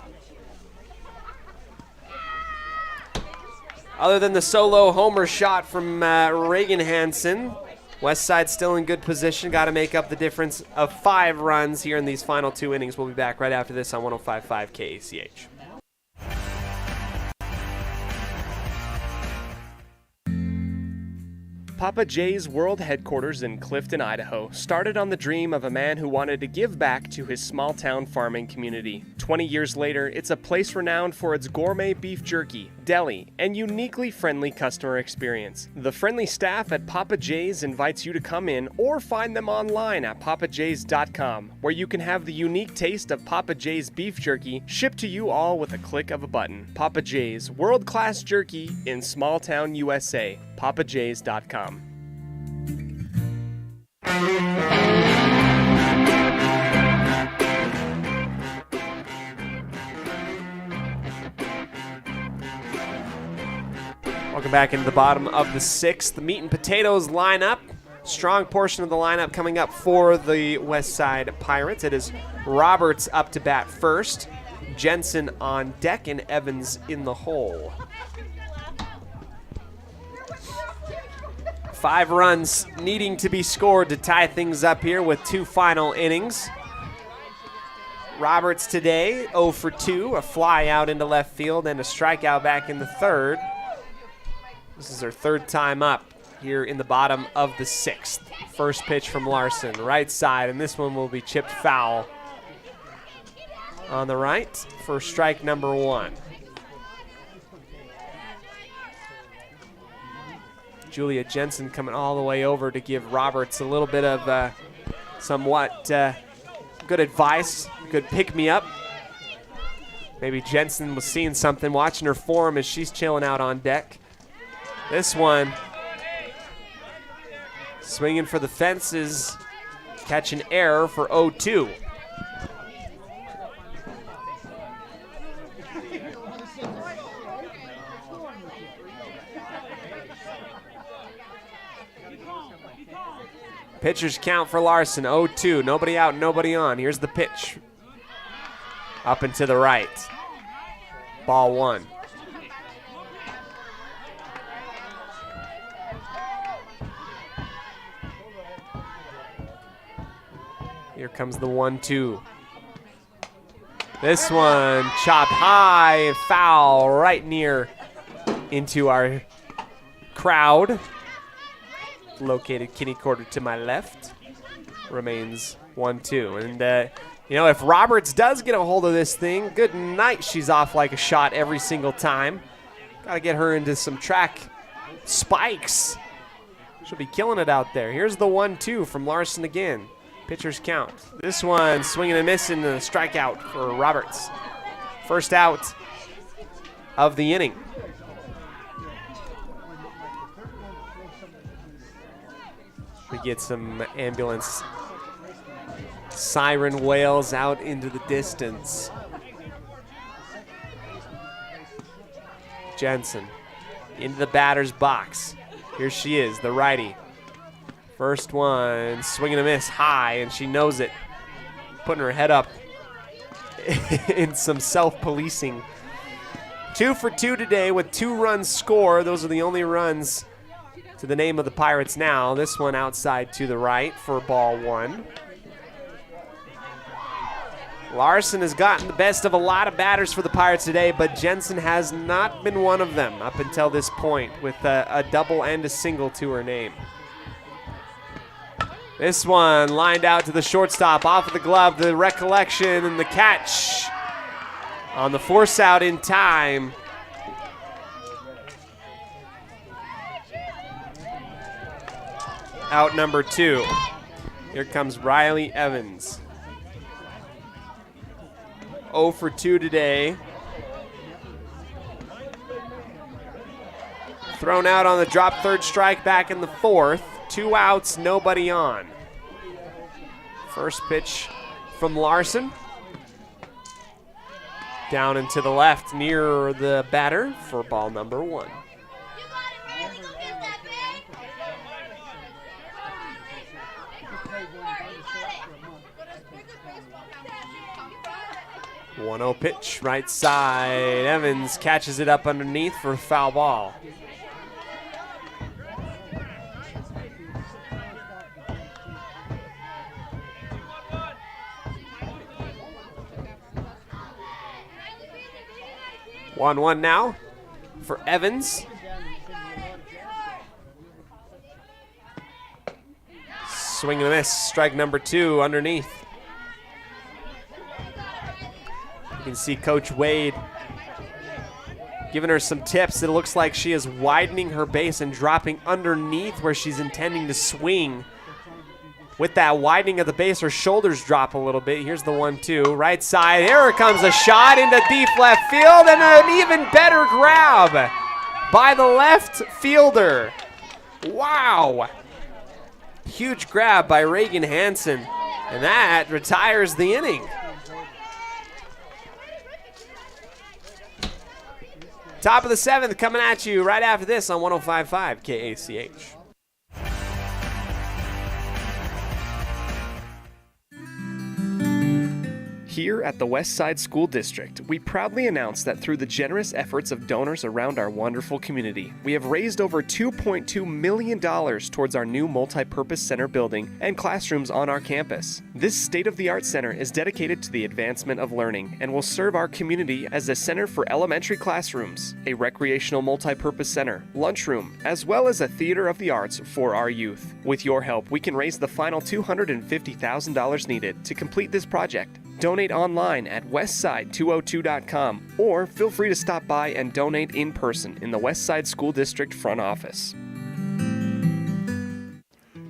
Other than the solo homer shot from Reagan Hansen, Westside still in good position. Got to make up the difference of 5 runs here in these final 2 innings. We'll be back right after this on 105.5 KACH. Papa J's World Headquarters in Clifton, Idaho, started on the dream of a man who wanted to give back to his small-town farming community. 20 years later, it's a place renowned for its gourmet beef jerky, deli, and uniquely friendly customer experience. The friendly staff at Papa J's invites you to come in or find them online at papajs.com, where you can have the unique taste of Papa J's beef jerky shipped to you all with a click of a button. Papa J's, world-class jerky in small-town USA. papajs.com. Welcome back into the bottom of the 6th. The meat and potatoes lineup. Strong portion of the lineup coming up for the Westside Pirates. It is Roberts up to bat first, Jensen on deck, and Evans in the hole. 5 runs needing to be scored to tie things up here with 2 final innings. Roberts today 0 for 2, a fly out into left field and a strikeout back in the 3rd. This is their 3rd time up here in the bottom of the 6th. First pitch from Larson, right side, and this one will be chipped foul on the right for strike number 1. Julia Jensen coming all the way over to give Roberts a little bit of somewhat good advice, good pick-me-up. Maybe Jensen was seeing something, watching her form as she's chilling out on deck. This one, swinging for the fences, catch an error for 0-2. Pitcher's count for Larson, 0-2. Nobody out, nobody on. Here's the pitch. Up and to the right. Ball 1. Here comes the 1-2. This one chopped high, foul, right near into our crowd. Located kitty quarter to my left. Remains 1-2. And, if Roberts does get a hold of this thing, good night. She's off like a shot every single time. Got to get her into some track spikes. She'll be killing it out there. Here's the 1-2 from Larson again. Pitcher's count. This one swinging and missing, a strikeout for Roberts. First out of the inning. We get some ambulance siren wails out into the distance. Jensen into the batter's box. Here she is, the righty. First one, swing and a miss high, and she knows it. Putting her head up in some self-policing. 2 for 2 today with 2 runs scored. Those are the only runs to the name of the Pirates now. This one outside to the right for ball 1. Larson has gotten the best of a lot of batters for the Pirates today, but Jensen has not been one of them up until this point with a double and a single to her name. This one lined out to the shortstop, off of the glove, the recollection, and the catch on the force out in time. Out number 2. Here comes Riley Evans. 0 for 2 today. Thrown out on the drop third strike back in the fourth. 2 outs, nobody on. First pitch from Larson. Down and to the left near the batter for ball number 1. One 0 pitch, right side. Evans catches it up underneath for foul ball. One now for Evans. Swing and a miss. Strike number 2 underneath. You can see Coach Wade giving her some tips. It looks like she is widening her base and dropping underneath where she's intending to swing. With that widening of the base, her shoulders drop a little bit. Here's the 1-2. Right side. There comes a shot into deep left field, and an even better grab by the left fielder. Wow. Huge grab by Reagan Hansen, and that retires the inning. Top of the 7th coming at you right after this on 105.5 KACH. Here at the West Side School District, we proudly announce that through the generous efforts of donors around our wonderful community, we have raised over $2.2 million towards our new multi-purpose center building and classrooms on our campus. This state-of-the-art center is dedicated to the advancement of learning and will serve our community as a center for elementary classrooms, a recreational multi-purpose center, lunchroom, as well as a theater of the arts for our youth. With your help, we can raise the final $250,000 needed to complete this project. Donate online at westside202.com or feel free to stop by and donate in person in the West Side School District front office.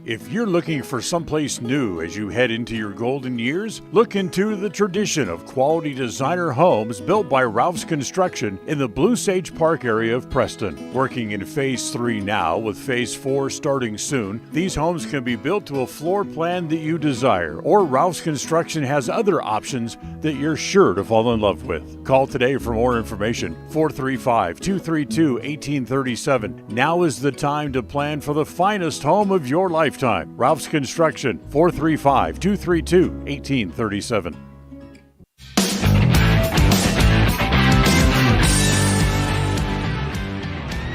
If you're looking for someplace new as you head into your golden years, look into the tradition of quality designer homes built by Ralph's Construction in the Blue Sage Park area of Preston. Working in Phase 3 now, with Phase 4 starting soon, these homes can be built to a floor plan that you desire, or Ralph's Construction has other options that you're sure to fall in love with. Call today for more information, 435-232-1837. Now is the time to plan for the finest home of your lifetime. Ralph's Construction, 435-232-1837.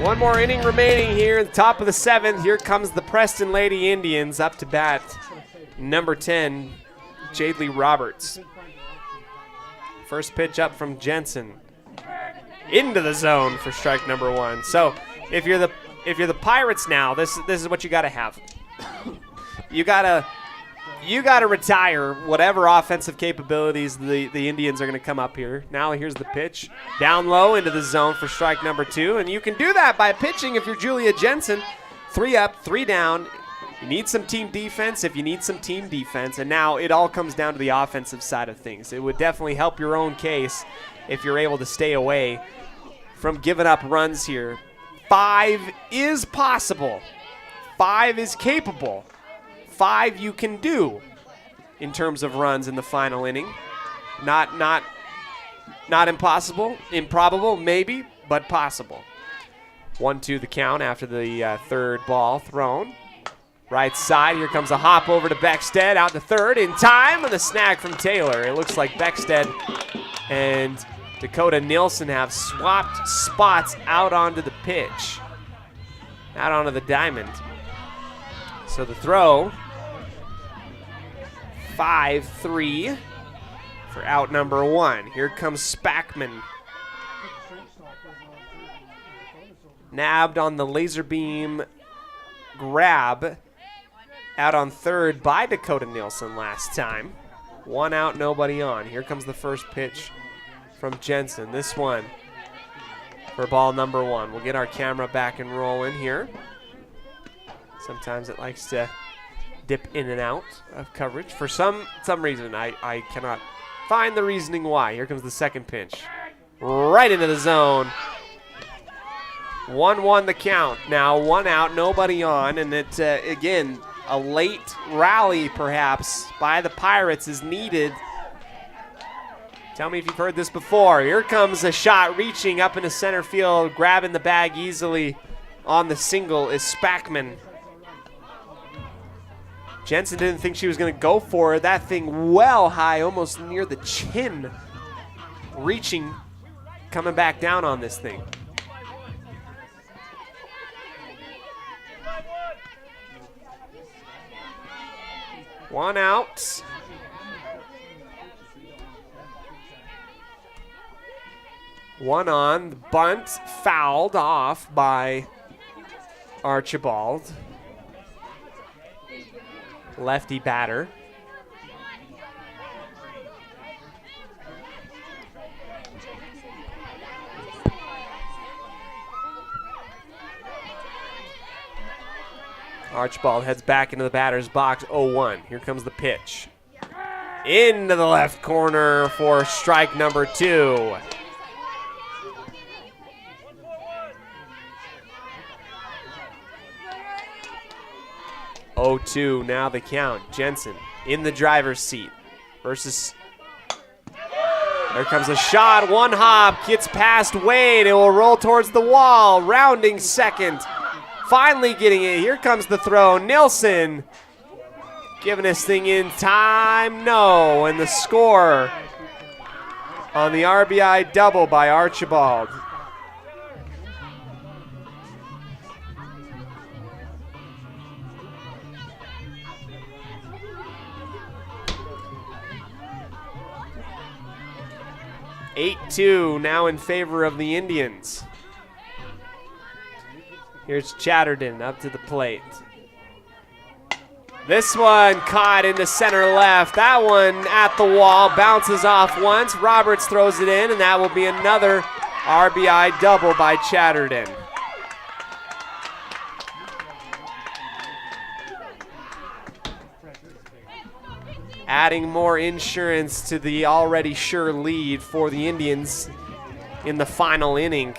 One more inning remaining here at the top of the 7th. Here comes the Preston Lady Indians up to bat. Number 10, Jadley Roberts. First pitch up from Jensen. Into the zone for strike number 1. So if you're the Pirates now, this is what you got to have. You gotta retire whatever offensive capabilities the Indians are going to come up here. Now here's the pitch. Down low into the zone for strike number 2. And you can do that by pitching if you're Julia Jensen. 3 up, 3 down. You need some team defense if you need some team defense. And now it all comes down to the offensive side of things. It would definitely help your own case if you're able to stay away from giving up runs here. 5 is possible. 5 is capable. 5 you can do in terms of runs in the final inning. Not impossible, improbable maybe, but possible. 1-2 the count after the third ball thrown. Right side, here comes a hop over to Beckstead, out to third in time, and the snag from Taylor. It looks like Beckstead and Dakota Nielsen have swapped spots out onto the pitch, out onto the diamond. So the throw, 5-3 for out number 1. Here comes Spackman. Nabbed on the laser beam grab out on third by Dakota Nielsen last time. 1 out, nobody on. Here comes the first pitch from Jensen. This one for ball number 1. We'll get our camera back and rolling here. Sometimes it likes to dip in and out of coverage. For some reason, I cannot find the reasoning why. Here comes the second pitch. Right into the zone. 1-1 the count. Now 1 out, nobody on, and it again, a late rally perhaps by the Pirates is needed. Tell me if you've heard this before. Here comes a shot reaching up into center field, grabbing the bag easily on the single is Spackman. Jensen didn't think she was going to go for it. That thing well high, almost near the chin. Reaching, coming back down on this thing. One out. One on. The bunt fouled off by Archibald. Lefty batter. Archibald heads back into the batter's box, 0-1. Here comes the pitch. Into the left corner for strike number 2. Now the count. Jensen in the driver's seat versus. There comes a shot. One hop gets past Wade. It will roll towards the wall. Rounding second. Finally getting it. Here comes the throw. Nilsson giving this thing in time. No. And the score on the RBI double by Archibald. (8-2) now in favor of the Indians. Here's Chatterton up to the plate. This one caught into center left. That one at the wall, bounces off once. Roberts throws it in, and that will be another RBI double by Chatterton. Adding more insurance to the already sure lead for the Indians in the final inning.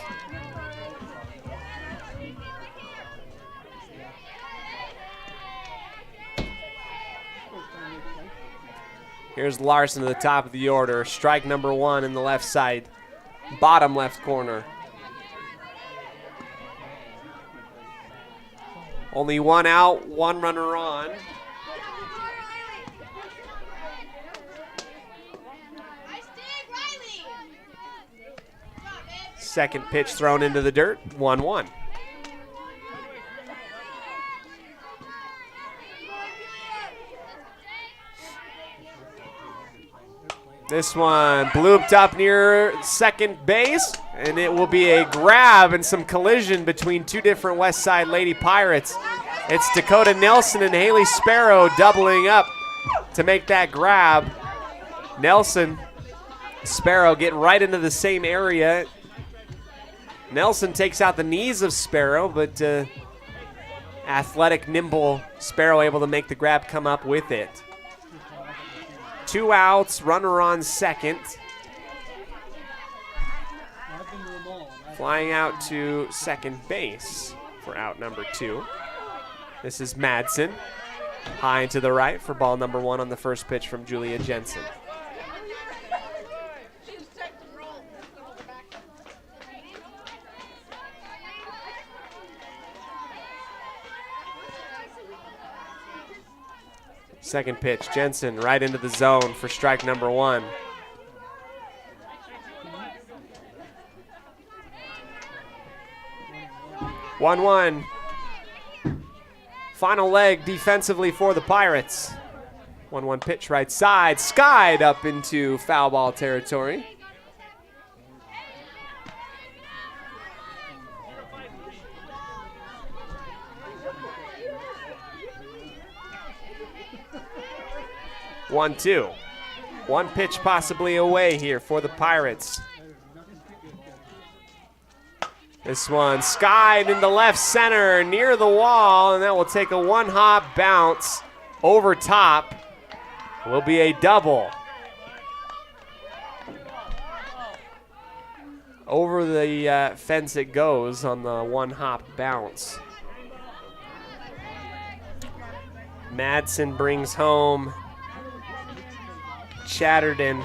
Here's Larson to the top of the order. Strike number 1 in the left side, bottom left corner. Only 1 out, 1 runner on. Second pitch thrown into the dirt, 1-1. This one blooped up near second base, and it will be a grab and some collision between two different West Side Lady Pirates. It's Dakota Nelson and Haley Sparrow doubling up to make that grab. Nelson, Sparrow get right into the same area. Nelson takes out the knees of Sparrow, but athletic, nimble Sparrow able to make the grab come up with it. 2 outs, runner on second. Flying out to second base for out number 2. This is Madsen. High and to the right for ball number 1 on the first pitch from Julia Jensen. Second pitch, Jensen right into the zone for strike number 1. (1-1). Final leg defensively for the Pirates. 1-1 pitch right side, skied up into foul ball territory. One, 2. One pitch possibly away here for the Pirates. This one skied into left center near the wall, and that will take a 1-hop bounce over top. Will be a double. over the fence it goes on the one-hop bounce. Madsen brings home Chatterton.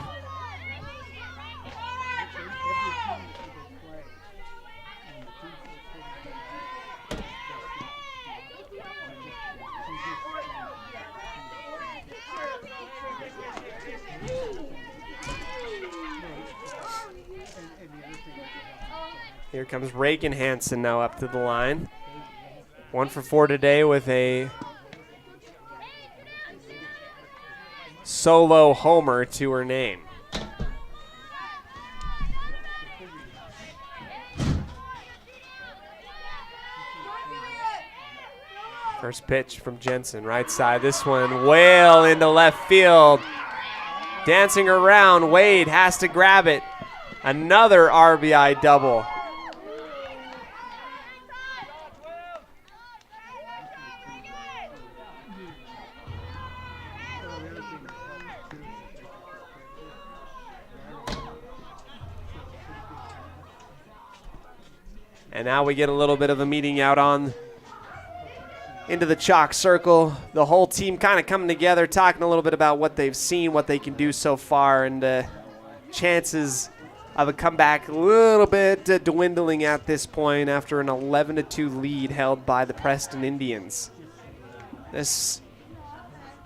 Here comes Reagan Hansen now up to the line. 1 for 4 today with a solo homer to her name. First pitch from Jensen, right side. This one well into left field. Dancing around, Wade has to grab it. Another RBI double. And now we get a little bit of a meeting out on into the chalk circle. The whole team kind of coming together, talking a little bit about what they've seen, what they can do so far, and chances of a comeback a little bit dwindling at this point after an 11-2 lead held by the Preston Indians. This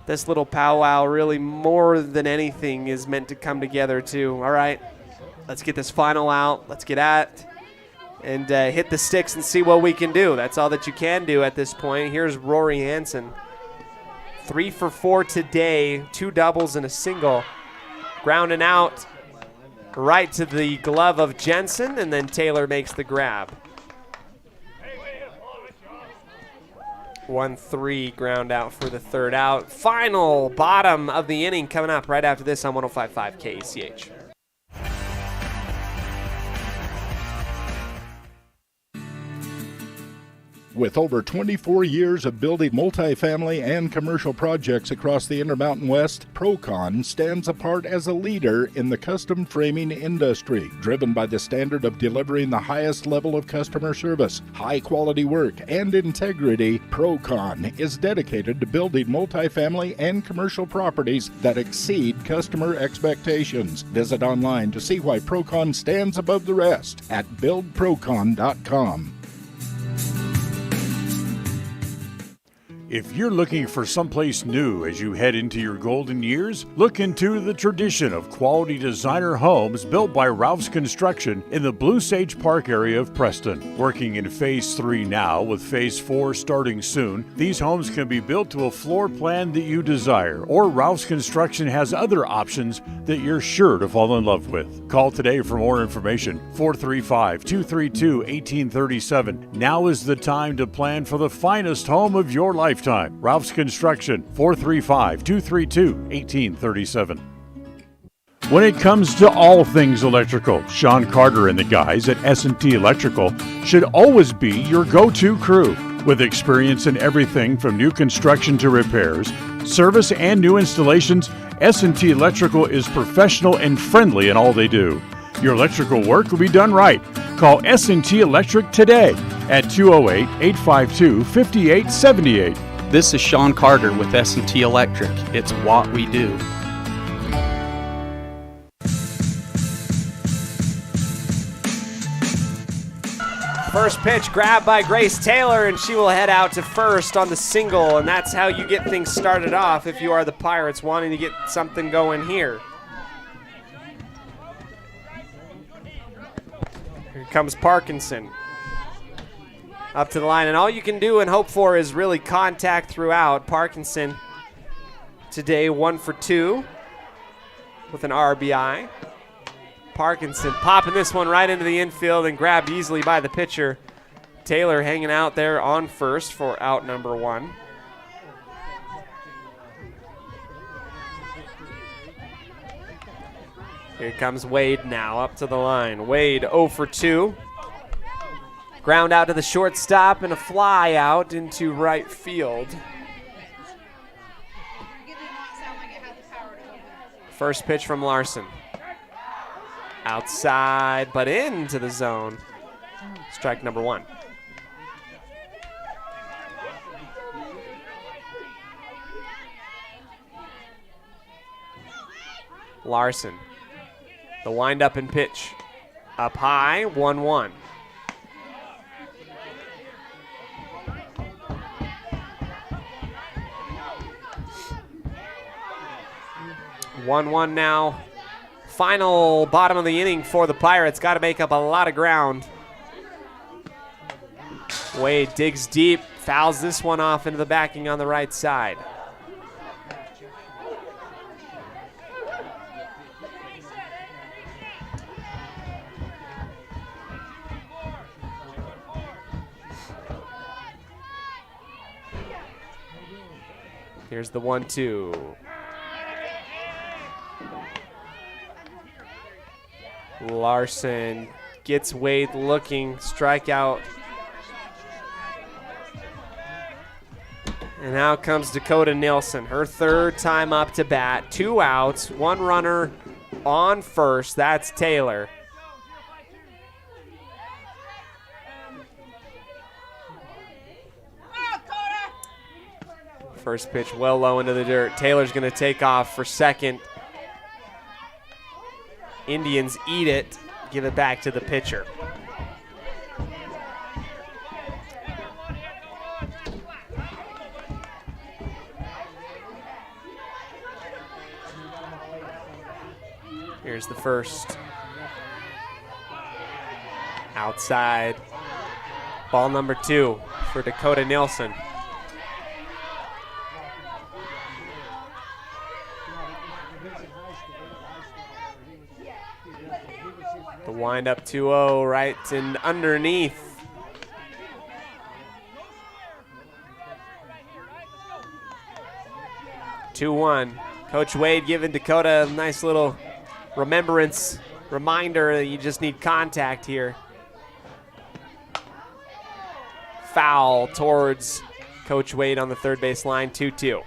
little powwow really more than anything is meant to come together too. All right, let's get this final out. Let's get at and hit the sticks and see what we can do. That's all that you can do at this point. Here's Rory Hansen. 3 for 4 today, 2 doubles and a single. Grounding out right to the glove of Jensen, and then Taylor makes the grab. 1-3 ground out for the third out. Final bottom of the inning coming up right after this on 105.5 KECH. With over 24 years of building multifamily and commercial projects across the Intermountain West, Procon stands apart as a leader in the custom framing industry, driven by the standard of delivering the highest level of customer service, high-quality work, and integrity. Procon is dedicated to building multifamily and commercial properties that exceed customer expectations. Visit online to see why Procon stands above the rest at buildprocon.com. If you're looking for someplace new as you head into your golden years, look into the tradition of quality designer homes built by Ralph's Construction in the Blue Sage Park area of Preston. Working in Phase 3 now, with Phase 4 starting soon, these homes can be built to a floor plan that you desire, or Ralph's Construction has other options that you're sure to fall in love with. Call today for more information, 435-232-1837. Now is the time to plan for the finest home of your lifetime. Ralph's Construction, 435-232-1837. When it comes to all things electrical, Sean Carter and the guys at S&T Electrical should always be your go-to crew. With experience in everything from new construction to repairs, service, and new installations, S&T Electrical is professional and friendly in all they do. Your electrical work will be done right. Call S&T Electric today at 208-852-5878. This is Sean Carter with S&T Electric. It's what we do. First pitch grabbed by Grace Taylor, and she will head out to first on the single, and that's how you get things started off if you are the Pirates wanting to get something going here. Here comes Parkinson. Up to the line, and all you can do and hope for is really contact throughout. Parkinson today 1 for 2 with an RBI. Parkinson popping this one right into the infield and grabbed easily by the pitcher. Taylor hanging out there on first for out number 1. Here comes Wade now up to the line. Wade 0 for 2. Ground out to the shortstop and a fly out into right field. First pitch from Larson. Outside, but into the zone. Strike number 1. Larson. The wind-up and pitch. Up high, 1-1. Now. Final bottom of the inning for the Pirates. Got to make up a lot of ground. Wade digs deep, fouls this one off into the backing on the right side. Here's the 1-2. Larson gets Wade looking, strikeout. And now comes Dakota Nilsson, her 3rd time up to bat. 2 outs, 1 runner on first. That's Taylor. First pitch well low into the dirt. Taylor's going to take off for second. Indians eat it, give it back to the pitcher. Here's the first. Outside. Ball number 2 for Dakota Nilsson. The wind up 2-0 right and underneath. Coach Wade giving Dakota a nice little reminder that you just need contact here. Foul towards Coach Wade on the third base line, 2-2.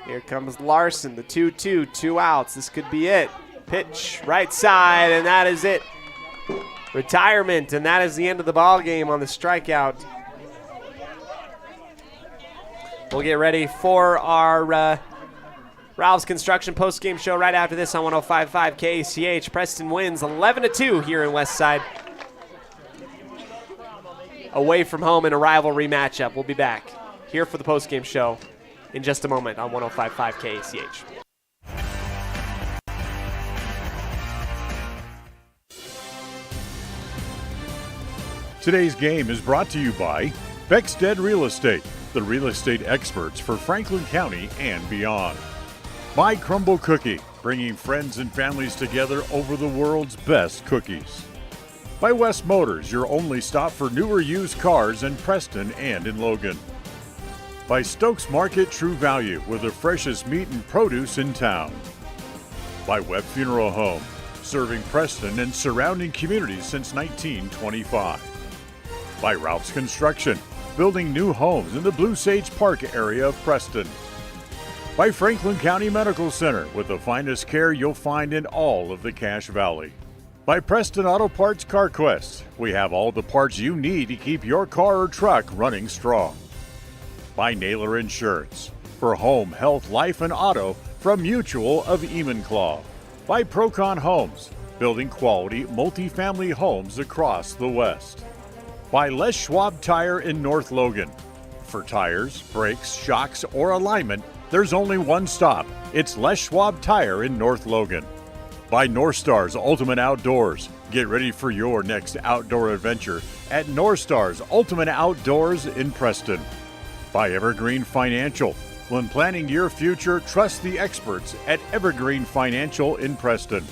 Here comes Larson, the 2-2, 2 outs. This could be it. Pitch right side, and that is it. Retirement, and that is the end of the ball game on the strikeout. We'll get ready for our Ralph's Construction post-game show right after this on 105.5 KACH. Preston wins 11-2 here in Westside. Away from home in a rivalry matchup. We'll be back here for the post-game show in just a moment on 105.5 KACH. Today's game is brought to you by Beckstead Real Estate, the real estate experts for Franklin County and beyond. By Crumble Cookie, bringing friends and families together over the world's best cookies. By West Motors, your only stop for newer used cars in Preston and in Logan. By Stokes Market True Value, with the freshest meat and produce in town. By Webb Funeral Home, serving Preston and surrounding communities since 1925. By Ralph's Construction, building new homes in the Blue Sage Park area of Preston. By Franklin County Medical Center, with the finest care you'll find in all of the Cache Valley. By Preston Auto Parts CarQuest, we have all the parts you need to keep your car or truck running strong. By Naylor Insurance, for home, health, life, and auto from Mutual of Enumclaw. By Procon Homes, building quality multifamily homes across the West. By Les Schwab Tire in North Logan. For tires, brakes, shocks, or alignment, there's only one stop. It's Les Schwab Tire in North Logan. By North Stars Ultimate Outdoors. Get ready for your next outdoor adventure at North Stars Ultimate Outdoors in Preston. By Evergreen Financial. When planning your future, trust the experts at Evergreen Financial in Preston.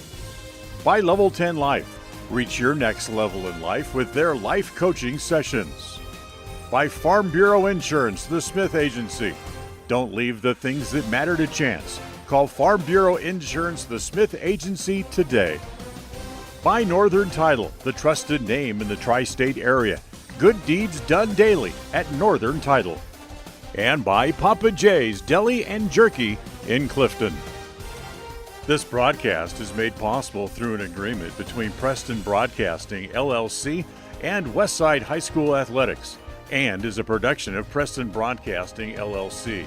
By Level 10 Life. Reach your next level in life with their life coaching sessions. By Farm Bureau Insurance, the Smith Agency. Don't leave the things that matter to chance. Call Farm Bureau Insurance, the Smith Agency today. By Northern Title, the trusted name in the tri-state area. Good deeds done daily at Northern Title. And by Papa J's Deli and Jerky in Clifton. This broadcast is made possible through an agreement between Preston Broadcasting, LLC, and Westside High School Athletics, and is a production of Preston Broadcasting, LLC.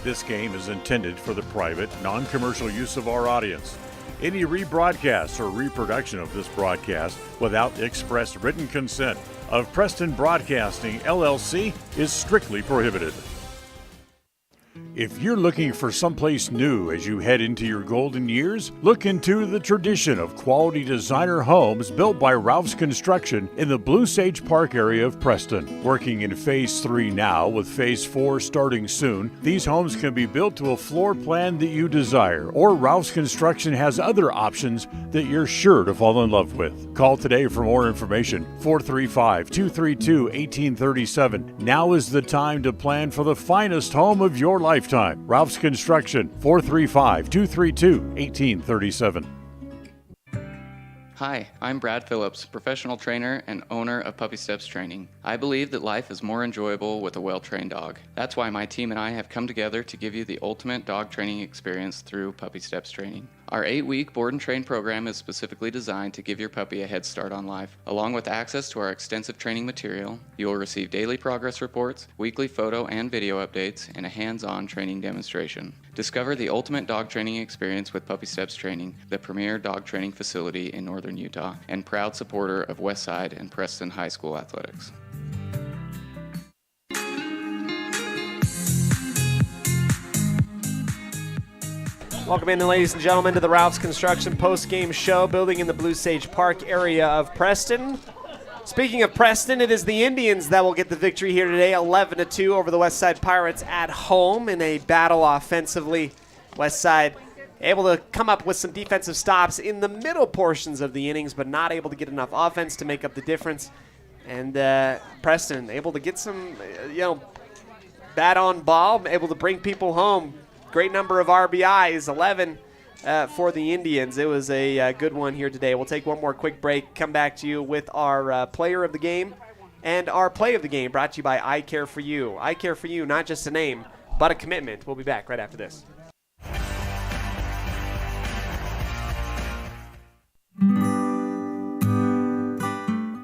This game is intended for the private, non-commercial use of our audience. Any rebroadcast or reproduction of this broadcast without express written consent of Preston Broadcasting, LLC is strictly prohibited. If you're looking for someplace new as you head into your golden years, look into the tradition of quality designer homes built by Ralph's Construction in the Blue Sage Park area of Preston. Working in Phase 3 now, with Phase 4 starting soon, these homes can be built to a floor plan that you desire, or Ralph's Construction has other options that you're sure to fall in love with. Call today for more information, 435-232-1837. Now is the time to plan for the finest home of your lifetime. Ralph's Construction, 435-232-1837. Hi, I'm Brad Phillips, professional trainer and owner of Puppy Steps Training. I believe that life is more enjoyable with a well-trained dog. That's why my team and I have come together to give you the ultimate dog training experience through Puppy Steps Training. Our 8-week board and train program is specifically designed to give your puppy a head start on life. Along with access to our extensive training material, you will receive daily progress reports, weekly photo and video updates, and a hands-on training demonstration. Discover the ultimate dog training experience with Puppy Steps Training, the premier dog training facility in northern Utah, and proud supporter of Westside and Preston High School athletics. Welcome in, ladies and gentlemen, to the Ralph's Construction post-game show, building in the Blue Sage Park area of Preston. Speaking of Preston, it is the Indians that will get the victory here today, 11-2 over the Westside Pirates at home in a battle offensively. Westside able to come up with some defensive stops in the middle portions of the innings, but not able to get enough offense to make up the difference. And Preston able to get some, bat on ball, able to bring people home. Great number of RBIs, 11 for the Indians. It was a good one here today. We'll take one more quick break, come back to you with our player of the game and our play of the game, brought to you by I Care For You. I Care For You, not just a name, but a commitment. We'll be back right after this.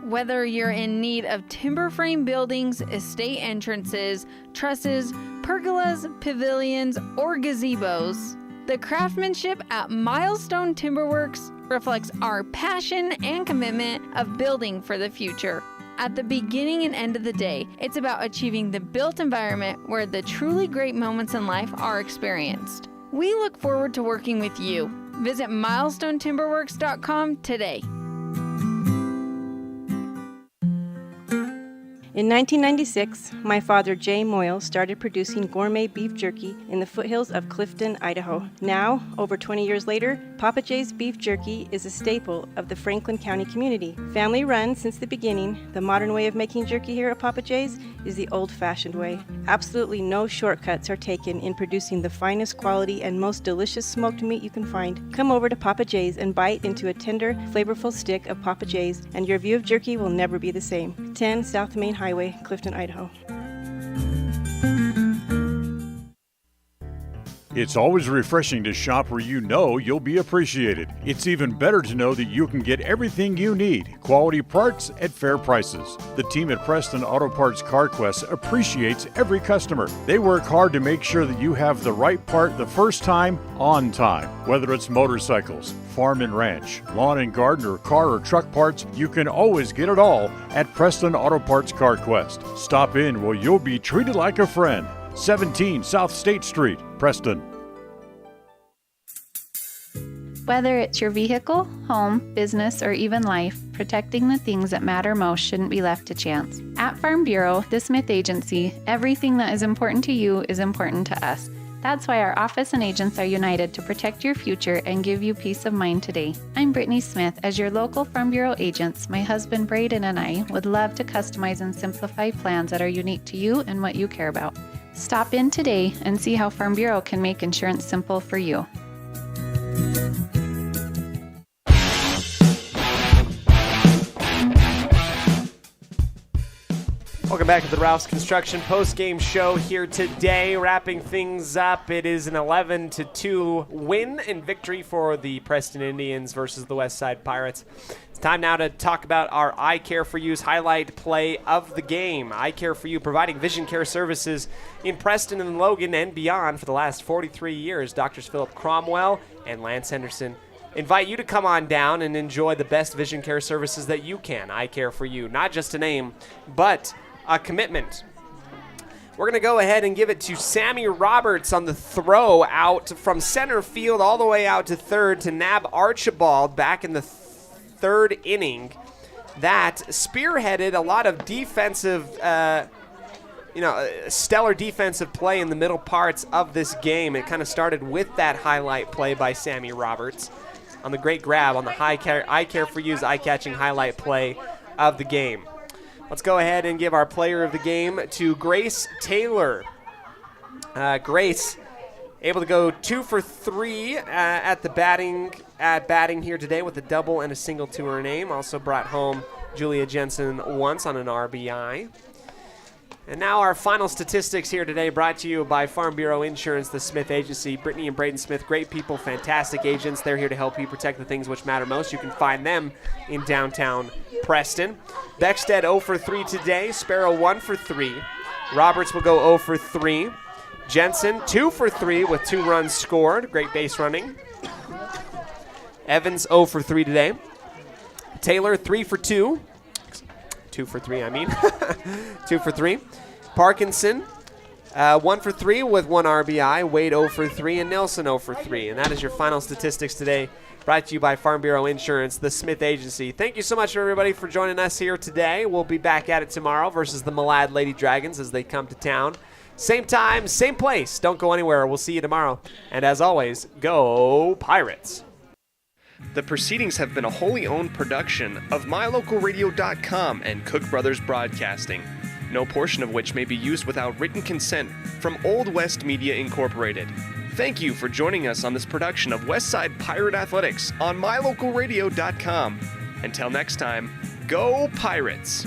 Whether you're in need of timber frame buildings, estate entrances, trusses, pergolas, pavilions, or gazebos, the craftsmanship at Milestone Timberworks reflects our passion and commitment of building for the future. At the beginning and end of the day, it's about achieving the built environment where the truly great moments in life are experienced. We look forward to working with you. Visit milestonetimberworks.com today. In 1996, my father, Jay Moyle, started producing gourmet beef jerky in the foothills of Clifton, Idaho. Now, over 20 years later, Papa J's beef jerky is a staple of the Franklin County community. Family run since the beginning, the modern way of making jerky here at Papa J's is the old-fashioned way. Absolutely no shortcuts are taken in producing the finest quality and most delicious smoked meat you can find. Come over to Papa J's and bite into a tender, flavorful stick of Papa J's, and your view of jerky will never be the same. 10 South Main Highway, Clifton, Idaho. It's always refreshing to shop where you know you'll be appreciated. It's even better to know that you can get everything you need, quality parts at fair prices. The team at Preston Auto Parts CarQuest appreciates every customer. They work hard to make sure that you have the right part the first time, on time. Whether it's motorcycles, farm and ranch, lawn and garden, or car or truck parts, you can always get it all at Preston Auto Parts CarQuest. Stop in where you'll be treated like a friend. 17 South State Street, Preston. Whether it's your vehicle, home, business, or even life, protecting the things that matter most shouldn't be left to chance. At Farm Bureau, the Smith Agency, everything that is important to you is important to us. That's why our office and agents are united to protect your future and give you peace of mind today. I'm Brittany Smith. As your local Farm Bureau agents, my husband Braden and I would love to customize and simplify plans that are unique to you and what you care about. Stop in today and see how Farm Bureau can make insurance simple for you. Welcome back to the Ralph's Construction post-game show here today. Wrapping things up, it is an 11-2 win and victory for the Preston Indians versus the Westside Pirates. It's time now to talk about our I Care For You's highlight play of the game. I Care For You, providing vision care services in Preston and Logan and beyond for the last 43 years. Doctors Philip Cromwell and Lance Henderson invite you to come on down and enjoy the best vision care services that you can. I Care For You, not just a name, but a commitment. We're going to go ahead and give it to Sammy Roberts on the throw out from center field all the way out to third to nab Archibald back in the third inning. That spearheaded a lot of defensive, stellar defensive play in the middle parts of this game. It kind of started with that highlight play by Sammy Roberts on the great grab on the I Care For You's eye-catching highlight play of the game. Let's go ahead and give our player of the game to Grace Taylor. Grace able to go 2 for 3 at batting here today with a double and a single to her name. Also brought home Julia Jensen once on an RBI. And now our final statistics here today, brought to you by Farm Bureau Insurance, the Smith Agency. Brittany and Braden Smith, great people, fantastic agents. They're here to help you protect the things which matter most. You can find them in downtown Preston. Beckstead 0 for 3 today. Sparrow 1 for 3. Roberts will go 0 for 3. Jensen 2 for 3 with 2 runs scored. Great base running. Evans 0 for 3 today. Taylor 3 for 2. 2 for 3, I mean. 2 for 3. Parkinson, 1 for 3 with 1 RBI. Wade 0 for 3, and Nelson 0 for 3. And that is your final statistics today, brought to you by Farm Bureau Insurance, the Smith Agency. Thank you so much, everybody, for joining us here today. We'll be back at it tomorrow versus the Malad Lady Dragons as they come to town. Same time, same place. Don't go anywhere. We'll see you tomorrow. And as always, go Pirates. The proceedings have been a wholly owned production of MyLocalRadio.com and Cook Brothers Broadcasting, no portion of which may be used without written consent from Old West Media Incorporated. Thank you for joining us on this production of Westside Pirate Athletics on MyLocalRadio.com. Until next time, go Pirates!